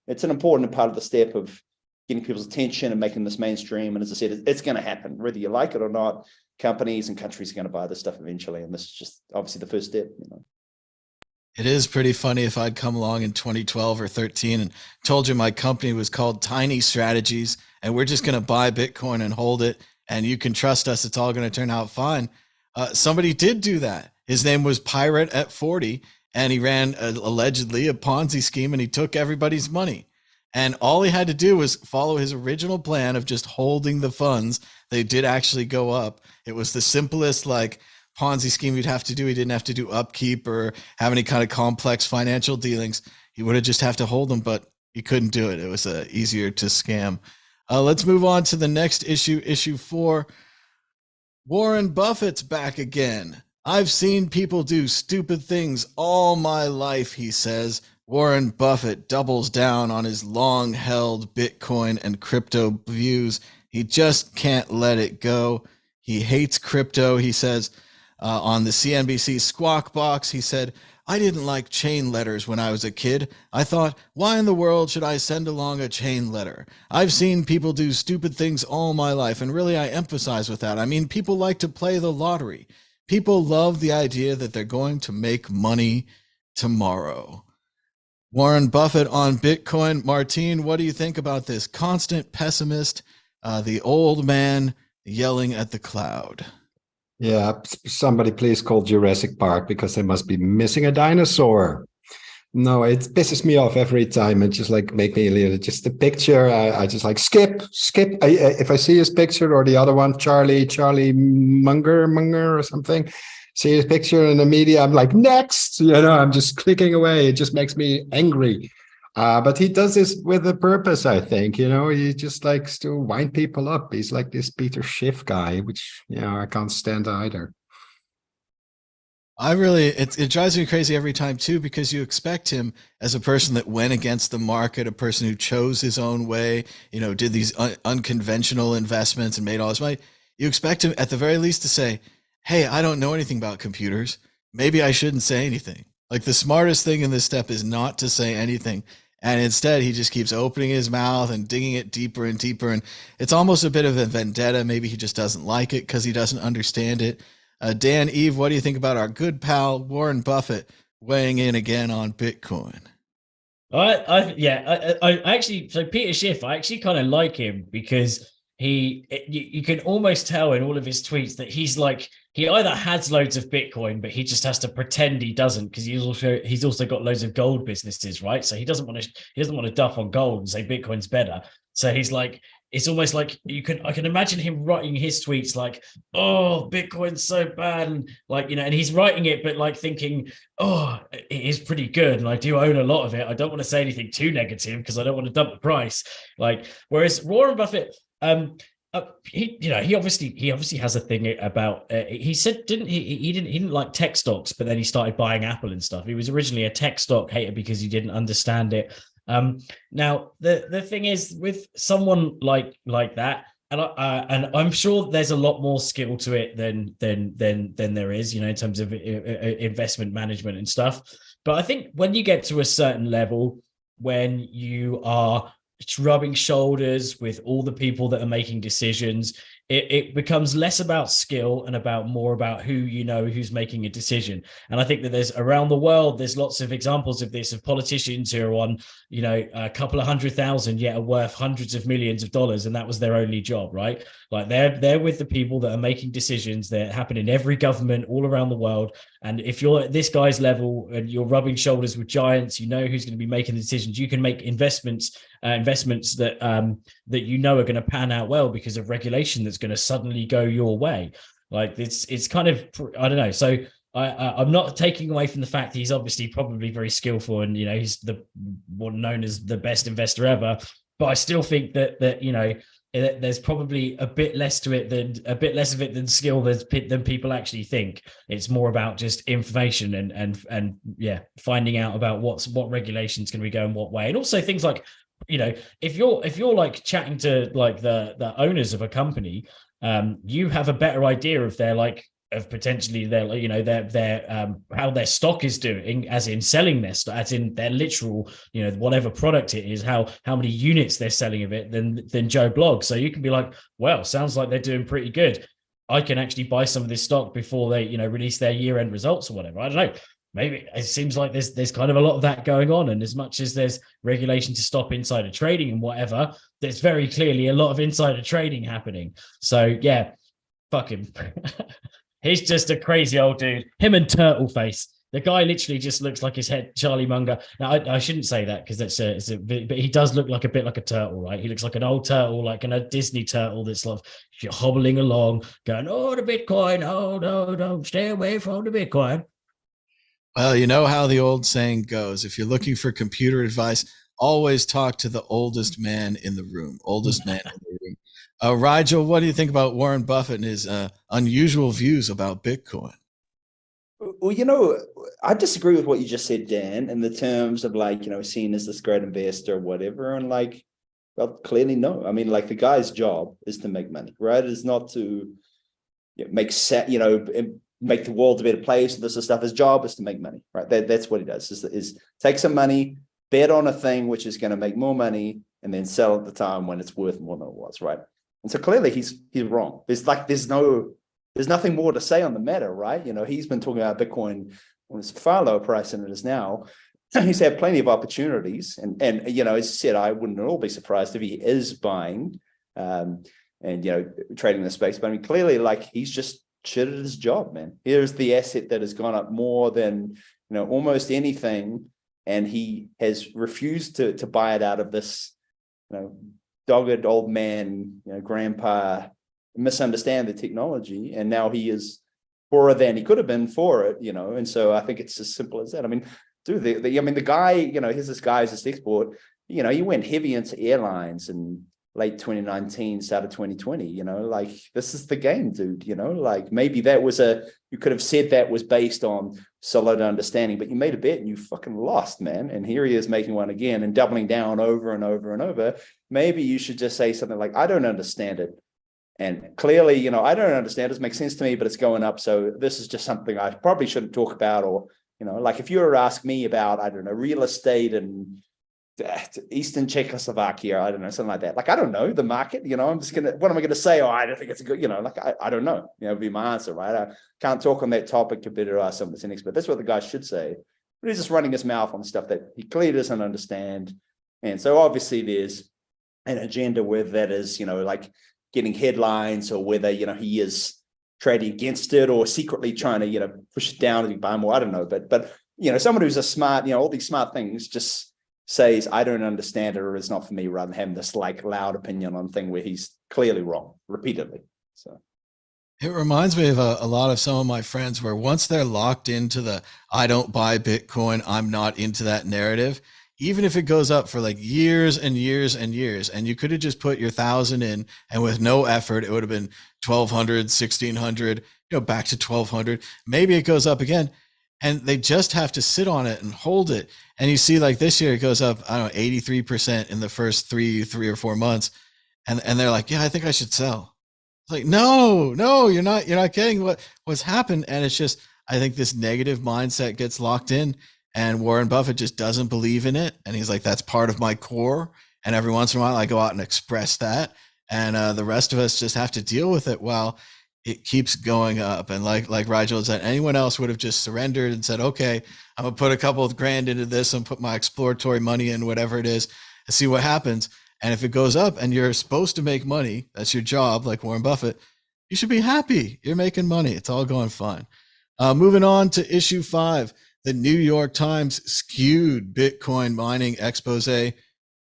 it's an important part of the step of getting people's attention and making this mainstream. And as I said, it's going to happen, whether you like it or not. Companies and countries are going to buy this stuff eventually. And this is just obviously the first step, It is pretty funny if I'd come along in 2012 or 13 and told you my company was called Tiny Strategies and we're just going to buy Bitcoin and hold it, and you can trust us, it's all going to turn out fine. Somebody did do that. His name was Pirate at 40, and he ran allegedly a Ponzi scheme, and he took everybody's money. And all he had to do was follow his original plan of just holding the funds. They did actually go up. It was the simplest Ponzi scheme you'd have to do. He didn't have to do upkeep or have any kind of complex financial dealings. He would have just have to hold them, but he couldn't do it. It was easier to scam. Let's move on to the next issue, issue 4. Warren Buffett's back again. I've seen people do stupid things all my life, he says. Warren Buffett doubles down on his long-held Bitcoin and crypto views. He just can't let it go. He hates crypto, he says. On the CNBC Squawk Box, he said, I didn't like chain letters when I was a kid. I thought, why in the world should I send along a chain letter? I've seen people do stupid things all my life, and really I emphasize with that. I mean, people like to play the lottery. People love the idea that they're going to make money tomorrow. Warren Buffett on Bitcoin. Martine, what do you think about this? Constant pessimist, the old man yelling at the cloud. Yeah, somebody please call Jurassic Park, because they must be missing a dinosaur. No, it pisses me off every time. It just make me just the picture. I just skip. If I see his picture, or the other one, Charlie Munger or something, see his picture in the media, I'm like, next, I'm just clicking away. It just makes me angry. But he does this with a purpose, I think. He just likes to wind people up. He's like this Peter Schiff guy, which I can't stand either. It drives me crazy every time too, because you expect him as a person that went against the market, a person who chose his own way, did these unconventional investments and made all this money. You expect him at the very least to say, hey, I don't know anything about computers. Maybe I shouldn't say anything. Like, the smartest thing in this step is not to say anything. And instead, he just keeps opening his mouth and digging it deeper and deeper. And it's almost a bit of a vendetta. Maybe he just doesn't like it because he doesn't understand it. Dan, Eve, what do you think about our good pal Warren Buffett weighing in again on Bitcoin? I actually, so Peter Schiff, I actually kind of like him, because you can almost tell in all of his tweets that he either has loads of Bitcoin, but he just has to pretend he doesn't, because he's also got loads of gold businesses, right? So he doesn't want to duff on gold and say Bitcoin's better. So he's it's almost like I can imagine him writing his tweets oh, Bitcoin's so bad, and and he's writing it, but thinking, oh, it is pretty good, and I do own a lot of it. I don't want to say anything too negative because I don't want to dump the price. Whereas Warren Buffett, he obviously has a thing about. He said he didn't like tech stocks, but then he started buying Apple and stuff. He was originally a tech stock hater because he didn't understand it. Now the thing is, with someone like that, And I'm sure there's a lot more skill to it than there is, in terms of investment management and stuff. But I think when you get to a certain level, when you are rubbing shoulders with all the people that are making decisions, it becomes less about skill and more about who's making a decision. And I think that there's around the world, there's lots of examples of this, of politicians who are on, a couple of 100,000, yet are worth hundreds of millions of dollars. And that was their only job, right? Like they're with the people that are making decisions that happen in every government all around the world. And if you're at this guy's level and you're rubbing shoulders with giants, who's going to be making the decisions. You can make investments that are going to pan out well because of regulation that's going to suddenly go your way. Like it's kind of, I don't know. So I'm not taking away from the fact that he's obviously probably very skillful and he's the one known as the best investor ever. But I still think that there's probably a bit less of it than skill than people actually think. It's more about just information and finding out about what regulations can we go in what way, and also things like, if you're like chatting to like the owners of a company, you have a better idea of potentially their how their stock is doing, as in selling their stock, as in their literal, whatever product it is, how many units they're selling of it than Joe Blogg. So you can be like, well, sounds like they're doing pretty good. I can actually buy some of this stock before they, release their year-end results or whatever. I don't know. Maybe it seems like there's kind of a lot of that going on. And as much as there's regulation to stop insider trading and whatever, there's very clearly a lot of insider trading happening. So yeah, fuck him. He's just a crazy old dude. Him and Turtle Face. The guy literally just looks like his head, Charlie Munger. Now, I shouldn't say that because but he does look like a bit like a turtle, right? He looks like an old turtle, like a Disney turtle that's like hobbling along, going, oh, the Bitcoin. Oh, no, stay away from the Bitcoin. Well, you know how the old saying goes. If you're looking for computer advice, always talk to the oldest man in the room. Oldest man in the room. Rigel, what do you think about Warren Buffett and his unusual views about Bitcoin? Well, I disagree with what you just said, Dan, in the terms of seen as this great investor or whatever. And well, clearly no. I mean, the guy's job is to make money, right? It's not to make the world a better place. This is stuff. His job is to make money, right? That's what he does, is take some money, bet on a thing which is going to make more money, and then sell at the time when it's worth more than it was, right? And so clearly he's wrong. There's nothing more to say on the matter, right? He's been talking about Bitcoin when it's far lower price than it is now. He's had plenty of opportunities, and as I said, I wouldn't at all be surprised if he is buying and trading the space. But I mean, clearly, he's just shit at his job, man. Here's the asset that has gone up more than almost anything, and he has refused to buy it out of this dogged old man, grandpa, misunderstand the technology, and now he is poorer than he could have been for it, and so I think it's as simple as that. I mean, dude, the guy, here's this guy who's a export, he went heavy into airlines and late 2019, start of 2020, this is the game, dude, maybe that was you could have said that was based on solid understanding, but you made a bet and you fucking lost, man. And here he is making one again and doubling down over and over and over. Maybe you should just say something like, I don't understand it. And clearly, I don't understand it. It makes sense to me, but it's going up. So this is just something I probably shouldn't talk about. Or, if you were to ask me about, I don't know, real estate and Eastern Czechoslovakia, I don't know, something like that. I don't know the market, I'm just what am I going to say? Oh, I don't think it's a good, I don't know, would be my answer, right? I can't talk on that topic compared to someone that's an expert. That's what the guy should say. But he's just running his mouth on stuff that he clearly doesn't understand. And so obviously there's an agenda whether that is, getting headlines or whether, he is trading against it or secretly trying to, push it down and buy more. I don't know. But someone who's a smart, all these smart things just says, I don't understand it or it's not for me, rather than having this loud opinion on thing where he's clearly wrong repeatedly. So it reminds me of a lot of some of my friends where once they're locked into the, I don't buy Bitcoin, I'm not into that narrative, even if it goes up for years and years and years, and you could have just put your 1,000 in and with no effort, it would have been 1,200, 1,600, back to 1,200. Maybe it goes up again. And they just have to sit on it and hold it. And you see this year, it goes up, I don't know, 83% in the first three or 4 months. And they're like, yeah, I think I should sell. It's like, no, you're not getting what's happened. And it's just, I think this negative mindset gets locked in, and Warren Buffett just doesn't believe in it. And he's like, that's part of my core. And every once in a while I go out and express that. And the rest of us just have to deal with it while it keeps going up. And like Rigel said, anyone else would have just surrendered and said, okay, I'm gonna put a couple of grand into this and put my exploratory money in, whatever it is, and see what happens. And if it goes up and you're supposed to make money, that's your job, like Warren Buffett, you should be happy. You're making money. It's all going fine. Moving on to issue 5, the New York Times skewed Bitcoin mining expose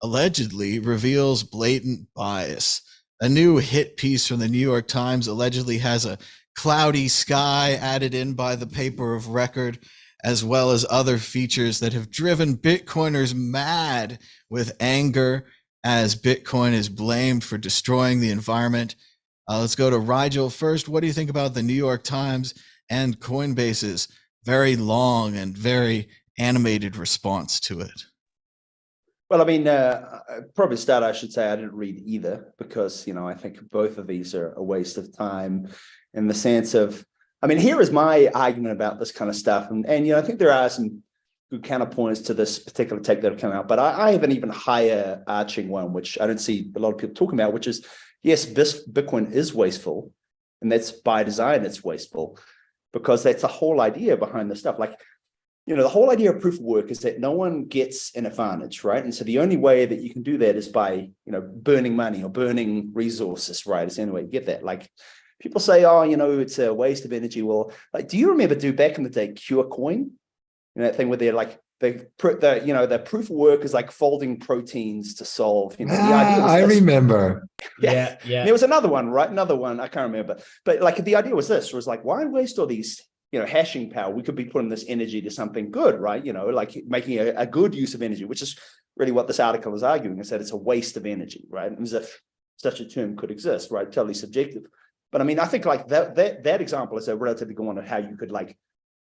allegedly reveals blatant bias. A new hit piece from the New York Times allegedly has a cloudy sky added in by the paper of record, as well as other features that have driven Bitcoiners mad with anger as Bitcoin is blamed for destroying the environment. Let's go to Rigel first. What do you think about the New York Times and Coinbase's very long and very animated response to it? Well, I mean, probably start, I should say, I didn't read either, because, I think both of these are a waste of time in the sense of, I mean, here is my argument about this kind of stuff. And I think there are some good counterpoints to this particular take that have come out, but I have an even higher arching one, which I don't see a lot of people talking about, which is, yes, Bitcoin is wasteful, and that's by design, it's wasteful, because that's the whole idea behind the stuff. Like, the whole idea of proof of work is that no one gets an advantage, right? And so the only way that you can do that is by, burning money or burning resources, right? It's the only way you get that. Like, people say, oh, it's a waste of energy. Well, like, do you remember back in the day, CureCoin? That thing where they're like, the proof of work is like folding proteins to solve, the idea was I remember. Yeah. There was another one, right? Another one, I can't remember. But like, the idea was like, why waste all these, hashing power? We could be putting this energy to something good, right? Like making a good use of energy, which is really what this article is arguing, is that it's a waste of energy, right? As if such a term could exist, right? Totally subjective. But I mean, I think like that example is a relatively good one of how you could like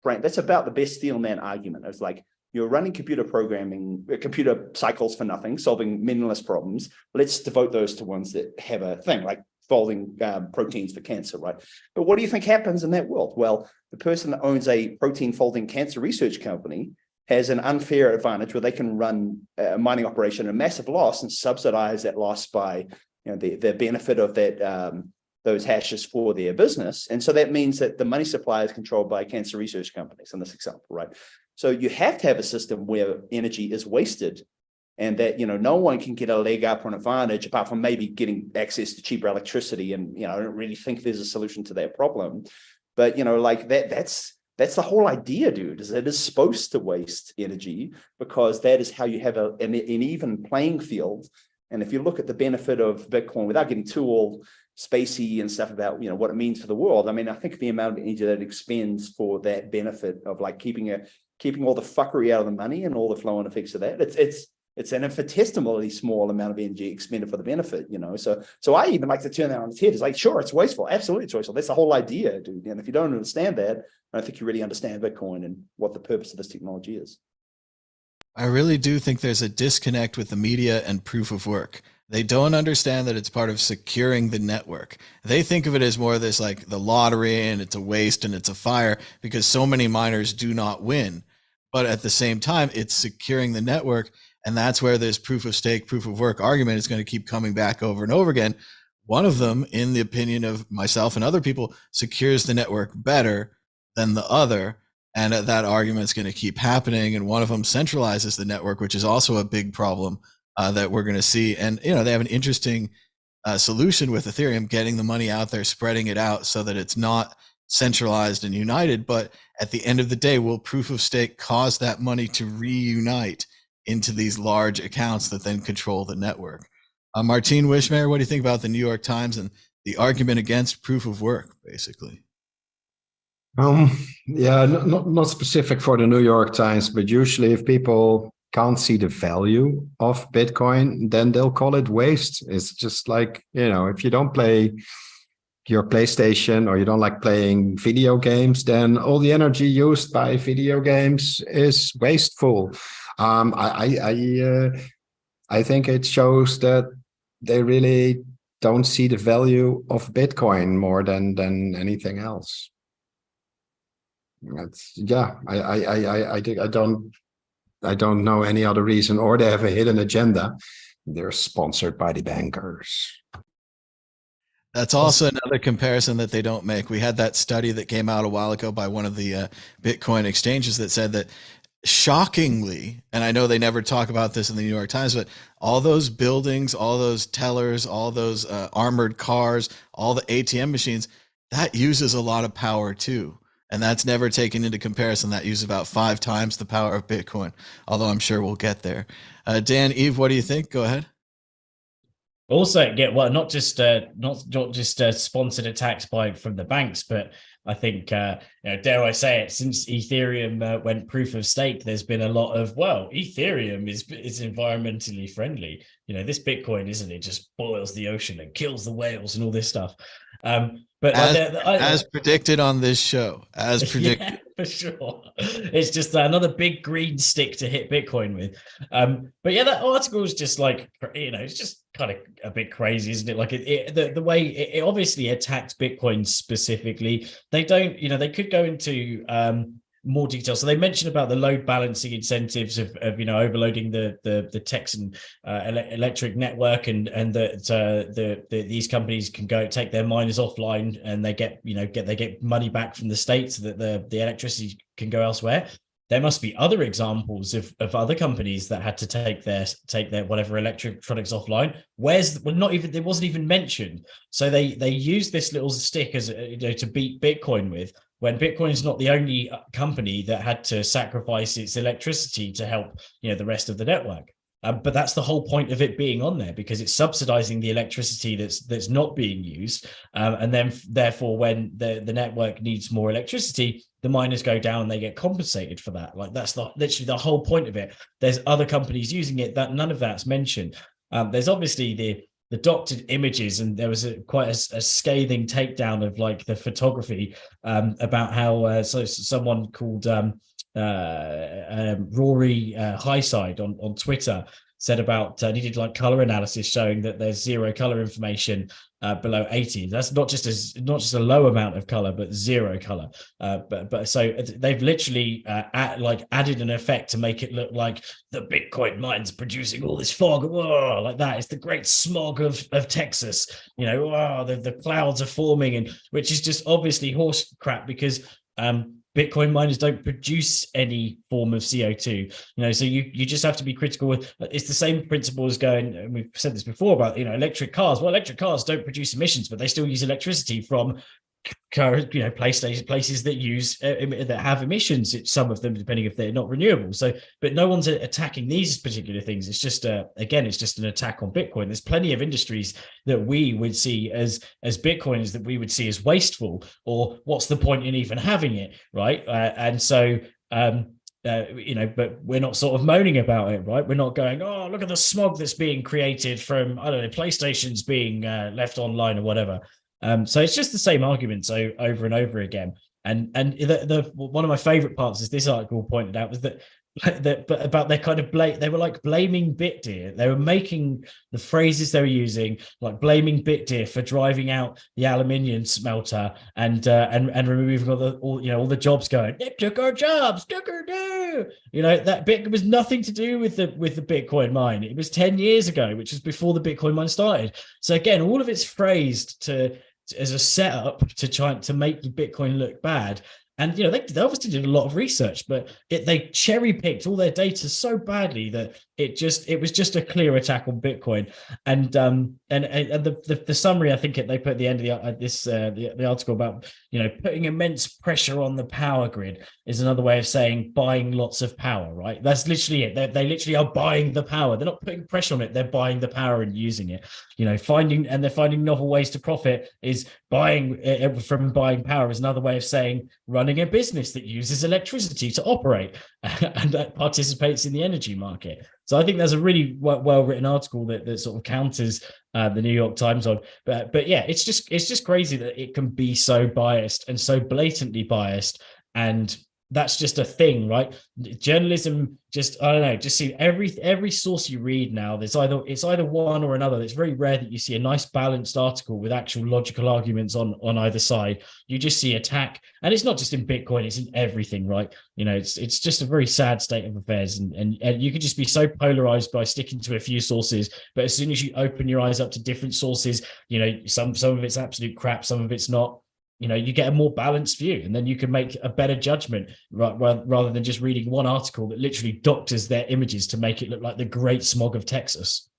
frame. That's about the best Steelman argument. It's like, you're running computer cycles for nothing, solving meaningless problems. Let's devote those to ones that have a thing, like folding proteins for cancer, right? But what do you think happens in that world? Well, the person that owns a protein folding cancer research company has an unfair advantage where they can run a mining operation at a massive loss and subsidize that loss by the benefit of that those hashes for their business. And so that means that the money supply is controlled by cancer research companies in this example, right? So you have to have a system where energy is wasted, and that, no one can get a leg up or an advantage apart from maybe getting access to cheaper electricity. And, I don't really think there's a solution to that problem. But, like that's the whole idea, dude, is it is supposed to waste energy, because that is how you have an even playing field. And if you look at the benefit of Bitcoin, without getting too all spacey and stuff about, what it means for the world, I mean, I think the amount of energy that it expends for that benefit of like keeping all the fuckery out of the money and all the flow and effects of that, it's an infinitesimally small amount of energy expended for the benefit, So I even like to turn that on its head. It's like, sure, it's wasteful. Absolutely it's wasteful. That's the whole idea, dude. And if you don't understand that, I don't think you really understand Bitcoin and what the purpose of this technology is. I really do think there's a disconnect with the media and proof of work. They don't understand that it's part of securing the network. They think of it as more of this like the lottery, and it's a waste and it's a fire because so many miners do not win. But at the same time, it's securing the network. And that's where this proof of stake, proof of work argument is going to keep coming back over and over again. One of them, in the opinion of myself and other people, secures the network better than the other. And that argument is going to keep happening. And one of them centralizes the network, which is also a big problem that we're going to see. And, they have an interesting solution with Ethereum, getting the money out there, spreading it out so that it's not centralized and united. But at the end of the day, will proof of stake cause that money to reunite into these large accounts that then control the network? Martine Wishmayer, what do you think about the New York Times and the argument against proof of work, basically? Yeah, not specific for the New York Times, but usually if people can't see the value of Bitcoin, then they'll call it waste. It's just like, if you don't play your PlayStation or you don't like playing video games, then all the energy used by video games is wasteful. I think it shows that they really don't see the value of Bitcoin more than anything else. That's, yeah, I don't know any other reason, or they have a hidden agenda. They're sponsored by the bankers. That's also another comparison that they don't make. We had that study that came out a while ago by one of the Bitcoin exchanges that said that, shockingly, and I know they never talk about this in the New York Times, but all those buildings, all those tellers, all those armored cars, all the ATM machines, that uses a lot of power too. And that's never taken into comparison. That uses about 5 times the power of Bitcoin, although I'm sure we'll get there. Dan, Eve, what do you think? Go ahead. Also, not just sponsored attacks from the banks, but I think, dare I say it, since Ethereum went proof of stake, there's been a lot of, Ethereum is environmentally friendly. This Bitcoin, isn't it, just boils the ocean and kills the whales and all this stuff. But as predicted on this show, as predicted. Yeah, for sure. It's just another big green stick to hit Bitcoin with. But yeah, that article is just like, it's just kind of a bit crazy, isn't it? Like the way it obviously attacked Bitcoin specifically. They don't, they could go into more detail. So they mentioned about the load balancing incentives of overloading the Texan electric network, and that these companies can go take their miners offline, and they get money back from the state so that the electricity can go elsewhere. There must be other examples of other companies that had to take their whatever electronics offline. It wasn't even mentioned. So they used this little stick as to beat Bitcoin with, when Bitcoin is not the only company that had to sacrifice its electricity to help the rest of the network. But that's the whole point of it being on there, because it's subsidizing the electricity that's not being used, and then therefore when the network needs more electricity, the miners go down and they get compensated for that. Like, that's literally the whole point of it. There's other companies using it that none of that's mentioned. There's obviously the doctored images, and there was quite a scathing takedown of like the photography, about how someone called Rory Highside on Twitter said about he did like color analysis showing that there's zero color information below 80. That's not just a low amount of color, but zero color. But so they've literally added an effect to make it look like the Bitcoin mine's producing all this fog. Whoa, like that. It's the great smog of Texas. Whoa, the clouds are forming, and which is just obviously horse crap, because Bitcoin miners don't produce any form of CO2, so you just have to be critical with. It's the same principle as going, and we've said this before about, electric cars. Well, electric cars don't produce emissions, but they still use electricity from places that use that have emissions. Some of them, depending if they're not renewable. So, but no one's attacking these particular things. It's just it's just an attack on Bitcoin. There's plenty of industries that we would see as Bitcoiners that we would see as wasteful, or what's the point in even having it, right? And so but we're not sort of moaning about it, right? We're not going, oh, look at the smog that's being created from, I don't know, PlayStations being left online or whatever. So it's just the same arguments over and over again. And the one of my favorite parts, as this article pointed out, was that about their kind of they were like blaming BitDeer. They were making the phrases they were using like blaming BitDeer for driving out the aluminium smelter and removing all the jobs going. They took our jobs, that bit was nothing to do with the Bitcoin mine. It was 10 years ago, which was before the Bitcoin mine started. So again, all of it's phrased as a setup to try to make the Bitcoin look bad. And they obviously did a lot of research, but they cherry picked all their data so badly that it was just a clear attack on Bitcoin. And the summary, I think they put at the end of the article about putting immense pressure on the power grid is another way of saying buying lots of power, right? That's literally it. They literally are buying the power. They're not putting pressure on it. They're buying the power and using it. They're finding novel ways to profit. Is buying power is another way of saying running a business that uses electricity to operate and that participates in the energy market. So I think there's a really well-written article that sort of counters the New York Times on. But yeah, it's just crazy that it can be so biased and so blatantly biased, and that's just a thing, right? Journalism, just I don't know, just see every source you read now, it's either one or another. It's very rare that you see a nice balanced article with actual logical arguments on either side. You just see attack, and it's not just in Bitcoin, it's in everything, right? It's just a very sad state of affairs, and you could just be so polarized by sticking to a few sources, but as soon as you open your eyes up to different sources, some of it's absolute crap, some of it's not. You get a more balanced view, and then you can make a better judgment rather than just reading one article that literally doctors their images to make it look like the Great Smog of Texas.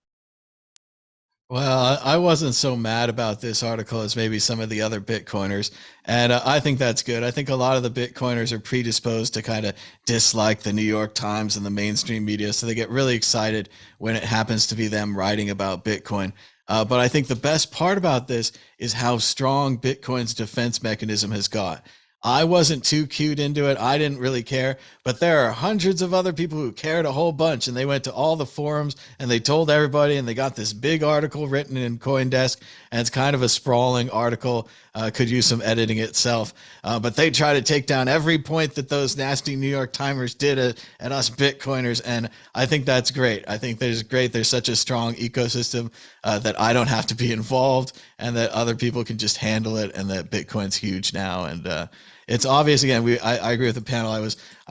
Well, I wasn't so mad about this article as maybe some of the other Bitcoiners. And I think that's good. I think a lot of the Bitcoiners are predisposed to kind of dislike the New York Times and the mainstream media. So they get really excited when it happens to be them writing about Bitcoin. But I think the best part about this is how strong Bitcoin's defense mechanism has got. I wasn't too cued into it. I didn't really care, but there are hundreds of other people who cared a whole bunch, and they went to all the forums and they told everybody, and they got this big article written in Coindesk, and it's kind of a sprawling article, could use some editing itself. But they try to take down every point that those nasty New York Timers did at us Bitcoiners. And I think that's great. I think there's such a strong ecosystem that I don't have to be involved, and that other people can just handle it, and that Bitcoin's huge now. And it's obvious. Again, I agree with the panel. I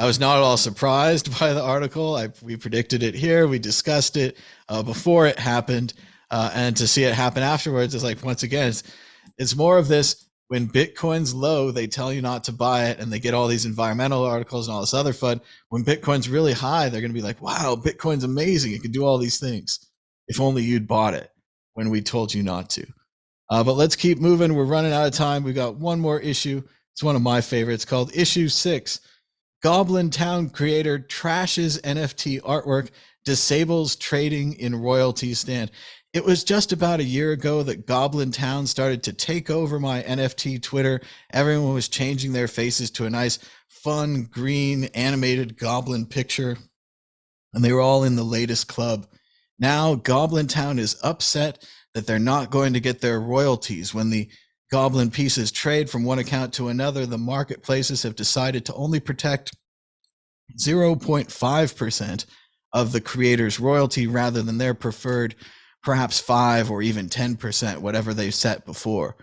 was not at all surprised by the article. We predicted it here. We discussed it before it happened, and to see it happen afterwards is like, once again, it's more of this. When Bitcoin's low, they tell you not to buy it, and they get all these environmental articles and all this other fun. When Bitcoin's really high, they're going to be like, wow, Bitcoin's amazing. It can do all these things. If only you'd bought it when we told you not to. But let's keep moving. We're running out of time. We got one more issue. It's one of my favorites, called Issue 6. Goblintown creator trashes NFT artwork, disables trading in royalties stand. It was just about a year ago that Goblintown started to take over my NFT Twitter. Everyone was changing their faces to a nice, fun, green, animated goblin picture, and they were all in the latest club. Now, Goblintown is upset that they're not going to get their royalties. When the goblin pieces trade from one account to another, the marketplaces have decided to only protect 0.5% of the creator's royalty rather than their preferred perhaps 5 or even 10%, whatever they set before.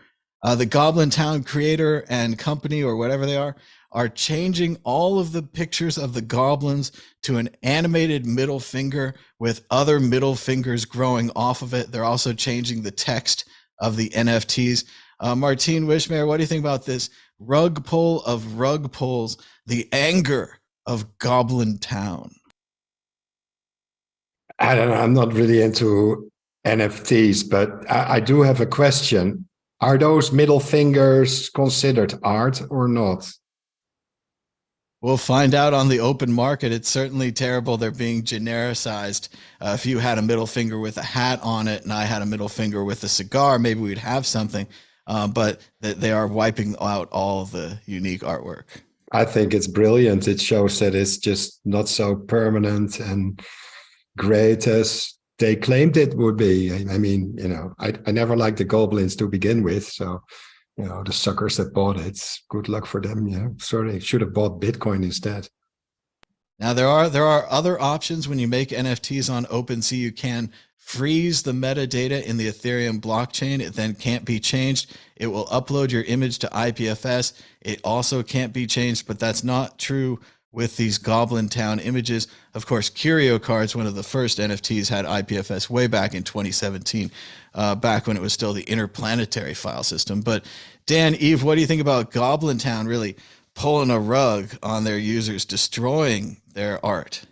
The Goblintown creator and company, or whatever they are changing all of the pictures of the goblins to an animated middle finger with other middle fingers growing off of it. They're also changing the text of the NFTs. Martine Wishmayer, what do you think about this rug pull of rug pulls, the anger of Goblintown? I don't know. I'm not really into NFTs, but I do have a question. Are those middle fingers considered art or not? We'll find out on the open market. It's certainly terrible. They're being genericized. If you had a middle finger with a hat on it and I had a middle finger with a cigar, maybe we'd have something. But they are wiping out all of the unique artwork. I think it's brilliant. It shows that it's just not so permanent and great as they claimed it would be. I mean, I never liked the goblins to begin with. So, the suckers that bought it, good luck for them. Yeah, sorry, they should have bought Bitcoin instead. Now, there are other options when you make NFTs on OpenSea. You can freeze the metadata in the Ethereum blockchain. It then can't be changed. It will upload your image to IPFS. It also can't be changed, but that's not true with these Goblintown images. Of course, Curio Cards, one of the first NFTs, had IPFS way back in 2017, back when it was still the interplanetary file system. But Dan, Eve, what do you think about Goblintown really pulling a rug on their users, destroying their art?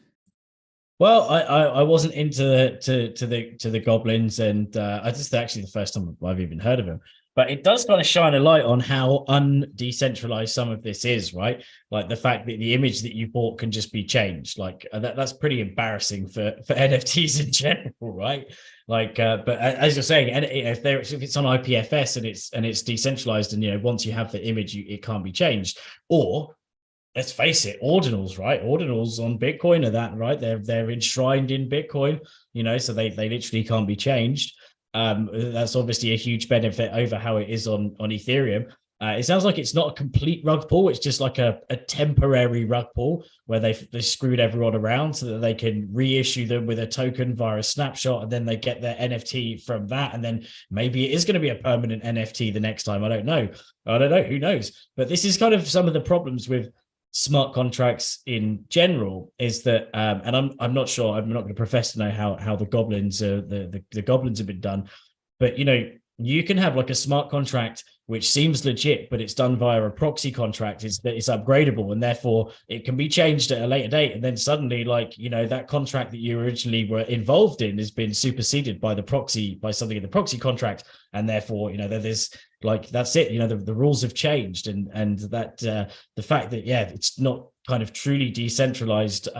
Well, I wasn't into the goblins, and I just actually the first time I've even heard of them. But it does kind of shine a light on how undecentralized some of this is, right? Like the fact that the image that you bought can just be changed. Like that's pretty embarrassing for NFTs in general, right? Like, but as you're saying, and if it's on IPFS and it's decentralized, and once you have the image, it can't be changed. Or let's face it, ordinals, right? Ordinals on Bitcoin are that, right? They're enshrined in Bitcoin, so they literally can't be changed. That's obviously a huge benefit over how it is on Ethereum. It sounds like it's not a complete rug pull. It's just like a temporary rug pull where they screwed everyone around so that they can reissue them with a token via a snapshot, and then they get their NFT from that. And then maybe it is going to be a permanent NFT the next time. I don't know. Who knows? But this is kind of some of the problems with smart contracts in general, is that and I'm not sure, I'm not going to profess to know how the goblins the goblins have been done, but you can have like a smart contract which seems legit, but it's done via a proxy contract. It's upgradable, and therefore it can be changed at a later date. And then suddenly, that contract that you originally were involved in has been superseded by something in the proxy contract, and therefore there's that's it. The rules have changed, and that the fact that it's not kind of truly decentralized.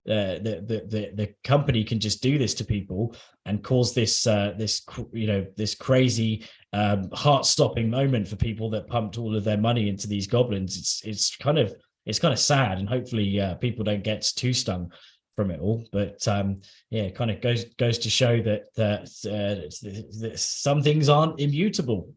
The company can just do this to people and cause this crazy heart-stopping moment for people that pumped all of their money into these goblins. It's kind of sad, and hopefully people don't get too stung from it all. But it kind of goes to show that some things aren't immutable.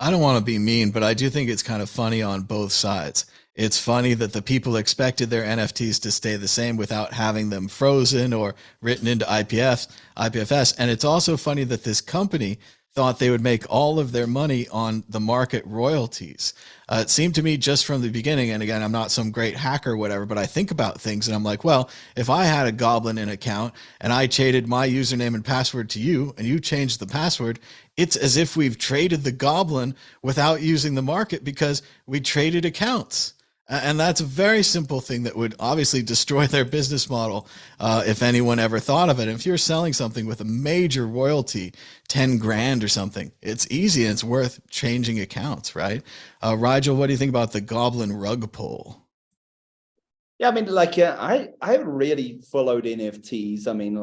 I don't want to be mean, but I do think it's kind of funny on both sides. It's funny that the people expected their NFTs to stay the same without having them frozen or written into IPFS. And it's also funny that this company thought they would make all of their money on the market royalties. It seemed to me just from the beginning, and again, I'm not some great hacker or whatever, but I think about things and I'm like, well, if I had a Goblin in account and I traded my username and password to you and you changed the password, it's as if we've traded the Goblin without using the market because we traded accounts. And that's a very simple thing that would obviously destroy their business model if anyone ever thought of it. If you're selling something with a major royalty, 10 grand or something, it's easy and it's worth changing accounts, right? Rigel, what do you think about the Goblin rug pull? Yeah, I mean, I haven't really followed NFTs. I mean,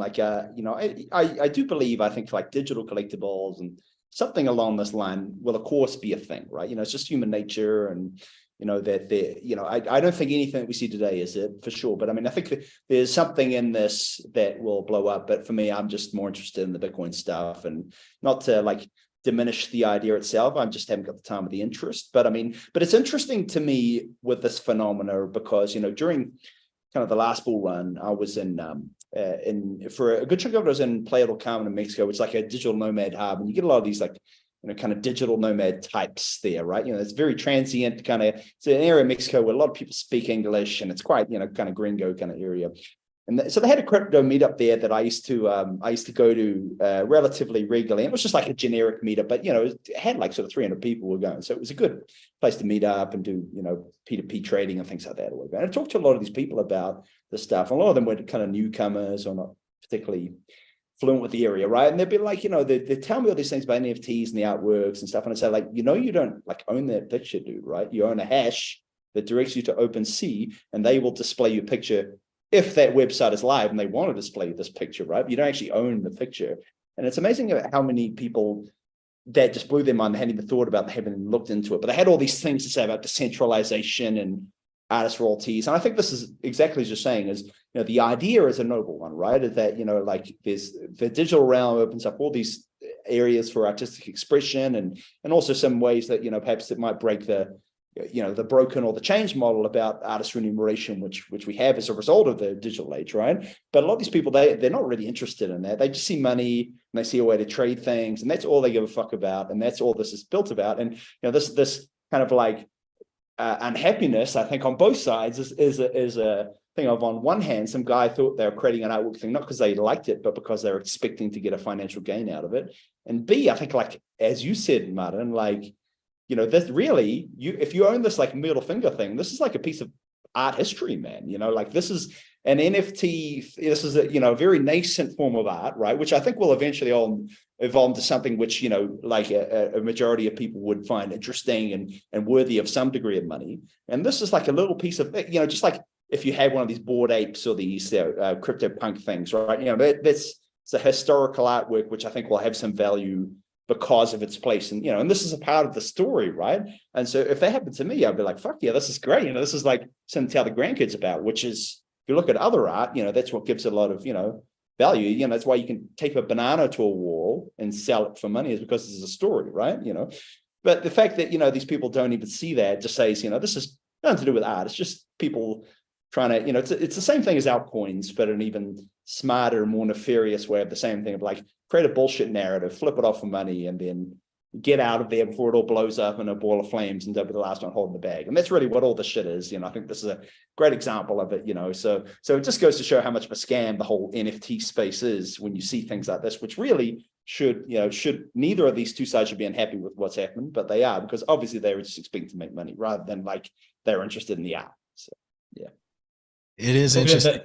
I do believe, I think digital collectibles and something along this line will of course be a thing, right? It's just human nature, and I don't think anything that we see today is it for sure. But I mean, I think there's something in this that will blow up. But for me, I'm just more interested in the Bitcoin stuff, and not to diminish the idea itself. I just haven't got the time or the interest. But I mean, it's interesting to me with this phenomena because, during kind of the last bull run, I was in for a good chunk of it, I was in Playa del Carmen in Mexico, which is like a digital nomad hub. And you get a lot of these kind of digital nomad types there, right? It's very transient kind of, it's an area of Mexico where a lot of people speak English, and it's quite, kind of gringo kind of area. And so they had a crypto meetup there that I used to go to relatively regularly. And it was just like a generic meetup, but, it had sort of 300 people were going. So it was a good place to meet up and do, P2P trading and things like that. And I talked to a lot of these people about this stuff. A lot of them were kind of newcomers or not particularly fluent with the area, right? And they'd be like, they tell me all these things about NFTs and the artworks and stuff. And I say, you don't own that picture, dude, right? You own a hash that directs you to OpenSea, and they will display your picture if that website is live and they want to display this picture, right? But you don't actually own the picture. And it's amazing how many people that just blew their mind. They hadn't even thought about it, they haven't even looked into it, but they had all these things to say about decentralization and artist royalties. And I think this is exactly as you're saying, is, the idea is a noble one, right? Is that, there's the digital realm opens up all these areas for artistic expression, and also some ways that, perhaps it might break the broken or the change model about artist remuneration, which we have as a result of the digital age, right? But a lot of these people, they're not really interested in that. They just see money and they see a way to trade things, and that's all they give a fuck about, and that's all this is built about. And this kind of unhappiness, I think, on both sides is a thing of, on one hand, some guy thought they were creating an artwork thing not because they liked it, but because they were expecting to get a financial gain out of it. And B, I think, as you said, Martin, this really, if you own this middle finger thing, this is a piece of art history, man. This is an NFT. This is a very nascent form of art, right? Which I think will eventually all evolve to something which a majority of people would find interesting and worthy of some degree of money. And this is a little piece of just if you had one of these Bored Apes or these crypto punk things, right? It's a historical artwork which I think will have some value because of its place. And, and this is a part of the story, right? And so if that happened to me, I'd be like, fuck yeah, this is great. This is something to tell the grandkids about, which is, if you look at other art, that's what gives a lot of, value. That's why you can tape a banana to a wall and sell it for money, is because it's a story, right? But the fact that, these people don't even see that just says, this is nothing to do with art. It's just people trying to, it's the same thing as altcoins, but an even smarter, more nefarious way of the same thing of like create a bullshit narrative, flip it off for money, and then get out of there before it all blows up in a ball of flames and don't be the last one holding the bag. And that's really what all this shit is. I think this is a great example of it, so it just goes to show how much of a scam the whole NFT space is when you see things like this, which really should neither of these two sides should be unhappy with what's happened, but they are, because obviously they were just expecting to make money rather than like they're interested in the art. So yeah. It is interesting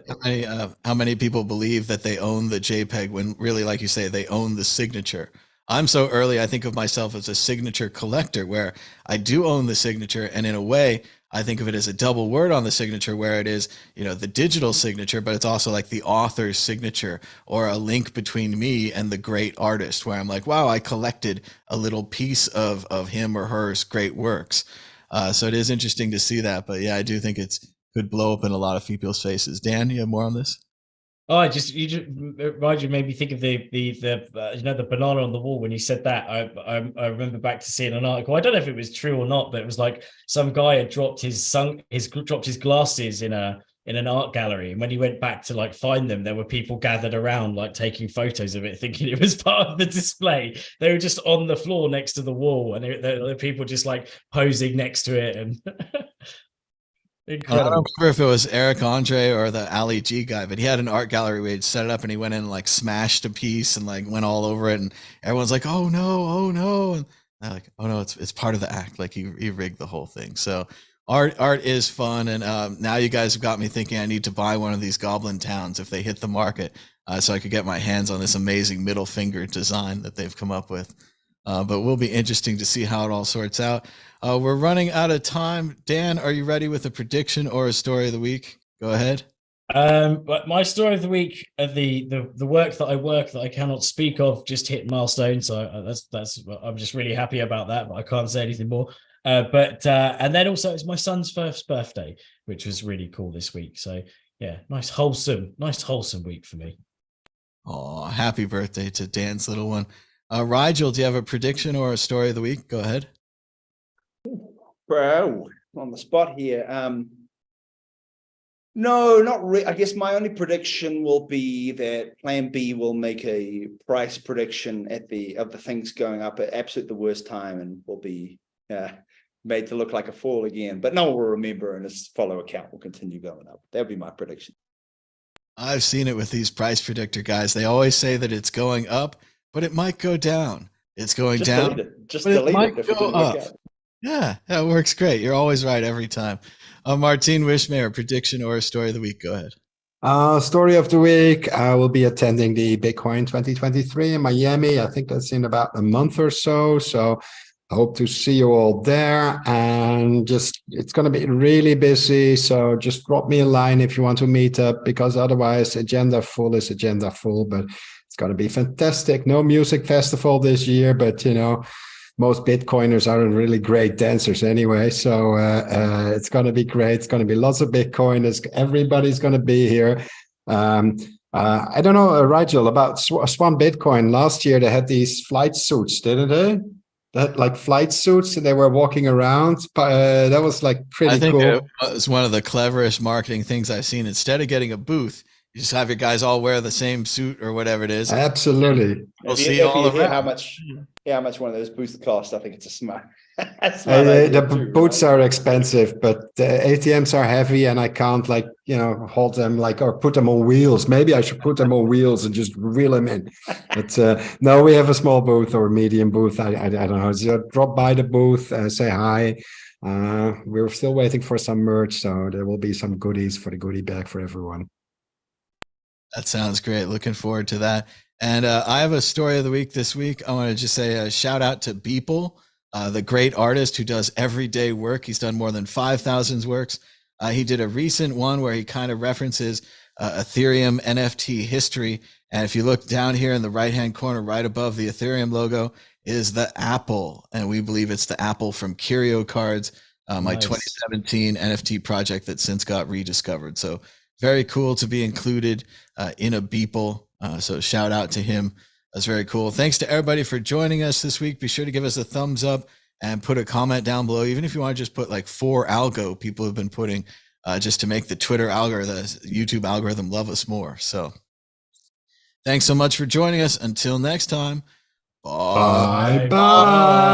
how many people believe that they own the JPEG when really, like you say, they own the signature. I'm so early, I think of myself as a signature collector, where I do own the signature. And in a way, I think of it as a double word on the signature, where it is, the digital signature, but it's also like the author's signature, or a link between me and the great artist, where I'm like, wow, I collected a little piece of him or her's great works. So it is interesting to see that. But yeah, I do think could blow up in a lot of people's faces. Dan, you have more on this? Oh, Roger made me think of the banana on the wall when you said that. I remember back to seeing an article. I don't know if it was true or not, but it was like some guy had dropped his glasses in an art gallery, and when he went back to like find them, there were people gathered around like taking photos of it, thinking it was part of the display. They were just on the floor next to the wall, and there were people just like posing next to it and. Incredible. I don't remember if it was Eric Andre or the Ali G guy, but he had an art gallery where he'd set it up and he went in and like smashed a piece and like went all over it, and everyone's like, oh no, and they're like, oh no, it's part of the act. Like he rigged the whole thing. So art is fun, and now you guys have got me thinking I need to buy one of these Goblintowns if they hit the market, so I could get my hands on this amazing middle finger design that they've come up with. But will be interesting to see how it all sorts out. We're running out of time. Dan, are you ready with a prediction or a story of the week? Go ahead. But my story of the week, the work that I cannot speak of just hit milestones. So that's I'm just really happy about that, but I can't say anything more. And then also it's my son's first birthday, which was really cool this week. So yeah, nice wholesome week for me. Oh, happy birthday to Dan's little one. Rigel, do you have a prediction or a story of the week? Go ahead. Bro, on the spot here. No, not really. I guess my only prediction will be that Plan B will make a price prediction of the things going up at absolute the worst time, and will be made to look like a fall again. But no one will remember, and its follow account will continue going up. That would be my prediction. I've seen it with these price predictor guys. They always say that it's going up, but it might go down. It's going down. Just delete it if it doesn't work out. Yeah, that works great. You're always right every time. Martin Wishmayer, prediction or a story of the week? Go ahead. Story of the week. I will be attending the Bitcoin 2023 in Miami. I think that's in about a month or so. So I hope to see you all there. And it's going to be really busy. So just drop me a line if you want to meet up, because otherwise agenda full is agenda full. But it's going to be fantastic. No music festival this year, but most Bitcoiners aren't really great dancers anyway. So it's going to be great. It's going to be lots of Bitcoiners. Everybody's going to be here. I don't know, Rigel, about Swan Bitcoin. Last year, they had these flight suits, didn't they? That like flight suits, and they were walking around. That was like pretty cool. I think it was one of the cleverest marketing things I've seen. Instead of getting a booth, you just have your guys all wear the same suit or whatever it is. Absolutely. We'll see all around. How much one of those booths cost? I think it's a smart. The boots are expensive, but the ATMs are heavy, and I can't hold them or put them on wheels. Maybe I should put them on wheels and just reel them in. But no, we have a small booth or a medium booth. I don't know. So drop by the booth, say hi. We're still waiting for some merch, so there will be some goodies for the goodie bag for everyone. That sounds great. Looking forward to that. And I have a story of the week this week. I want to just say a shout out to Beeple, the great artist who does everyday work. He's done more than 5,000 works. He did a recent one where he kind of references Ethereum NFT history. And if you look down here in the right-hand corner, right above the Ethereum logo, is the apple. And we believe it's the apple from Curio Cards, my 2017 NFT project that since got rediscovered. So very cool to be included in a Beeple. So shout out to him. That's very cool. Thanks to everybody for joining us this week. Be sure to give us a thumbs up and put a comment down below. Even if you want to just put like 4 algo, people have been putting just to make the Twitter algorithm, the YouTube algorithm love us more. So thanks so much for joining us. Until next time. Bye bye.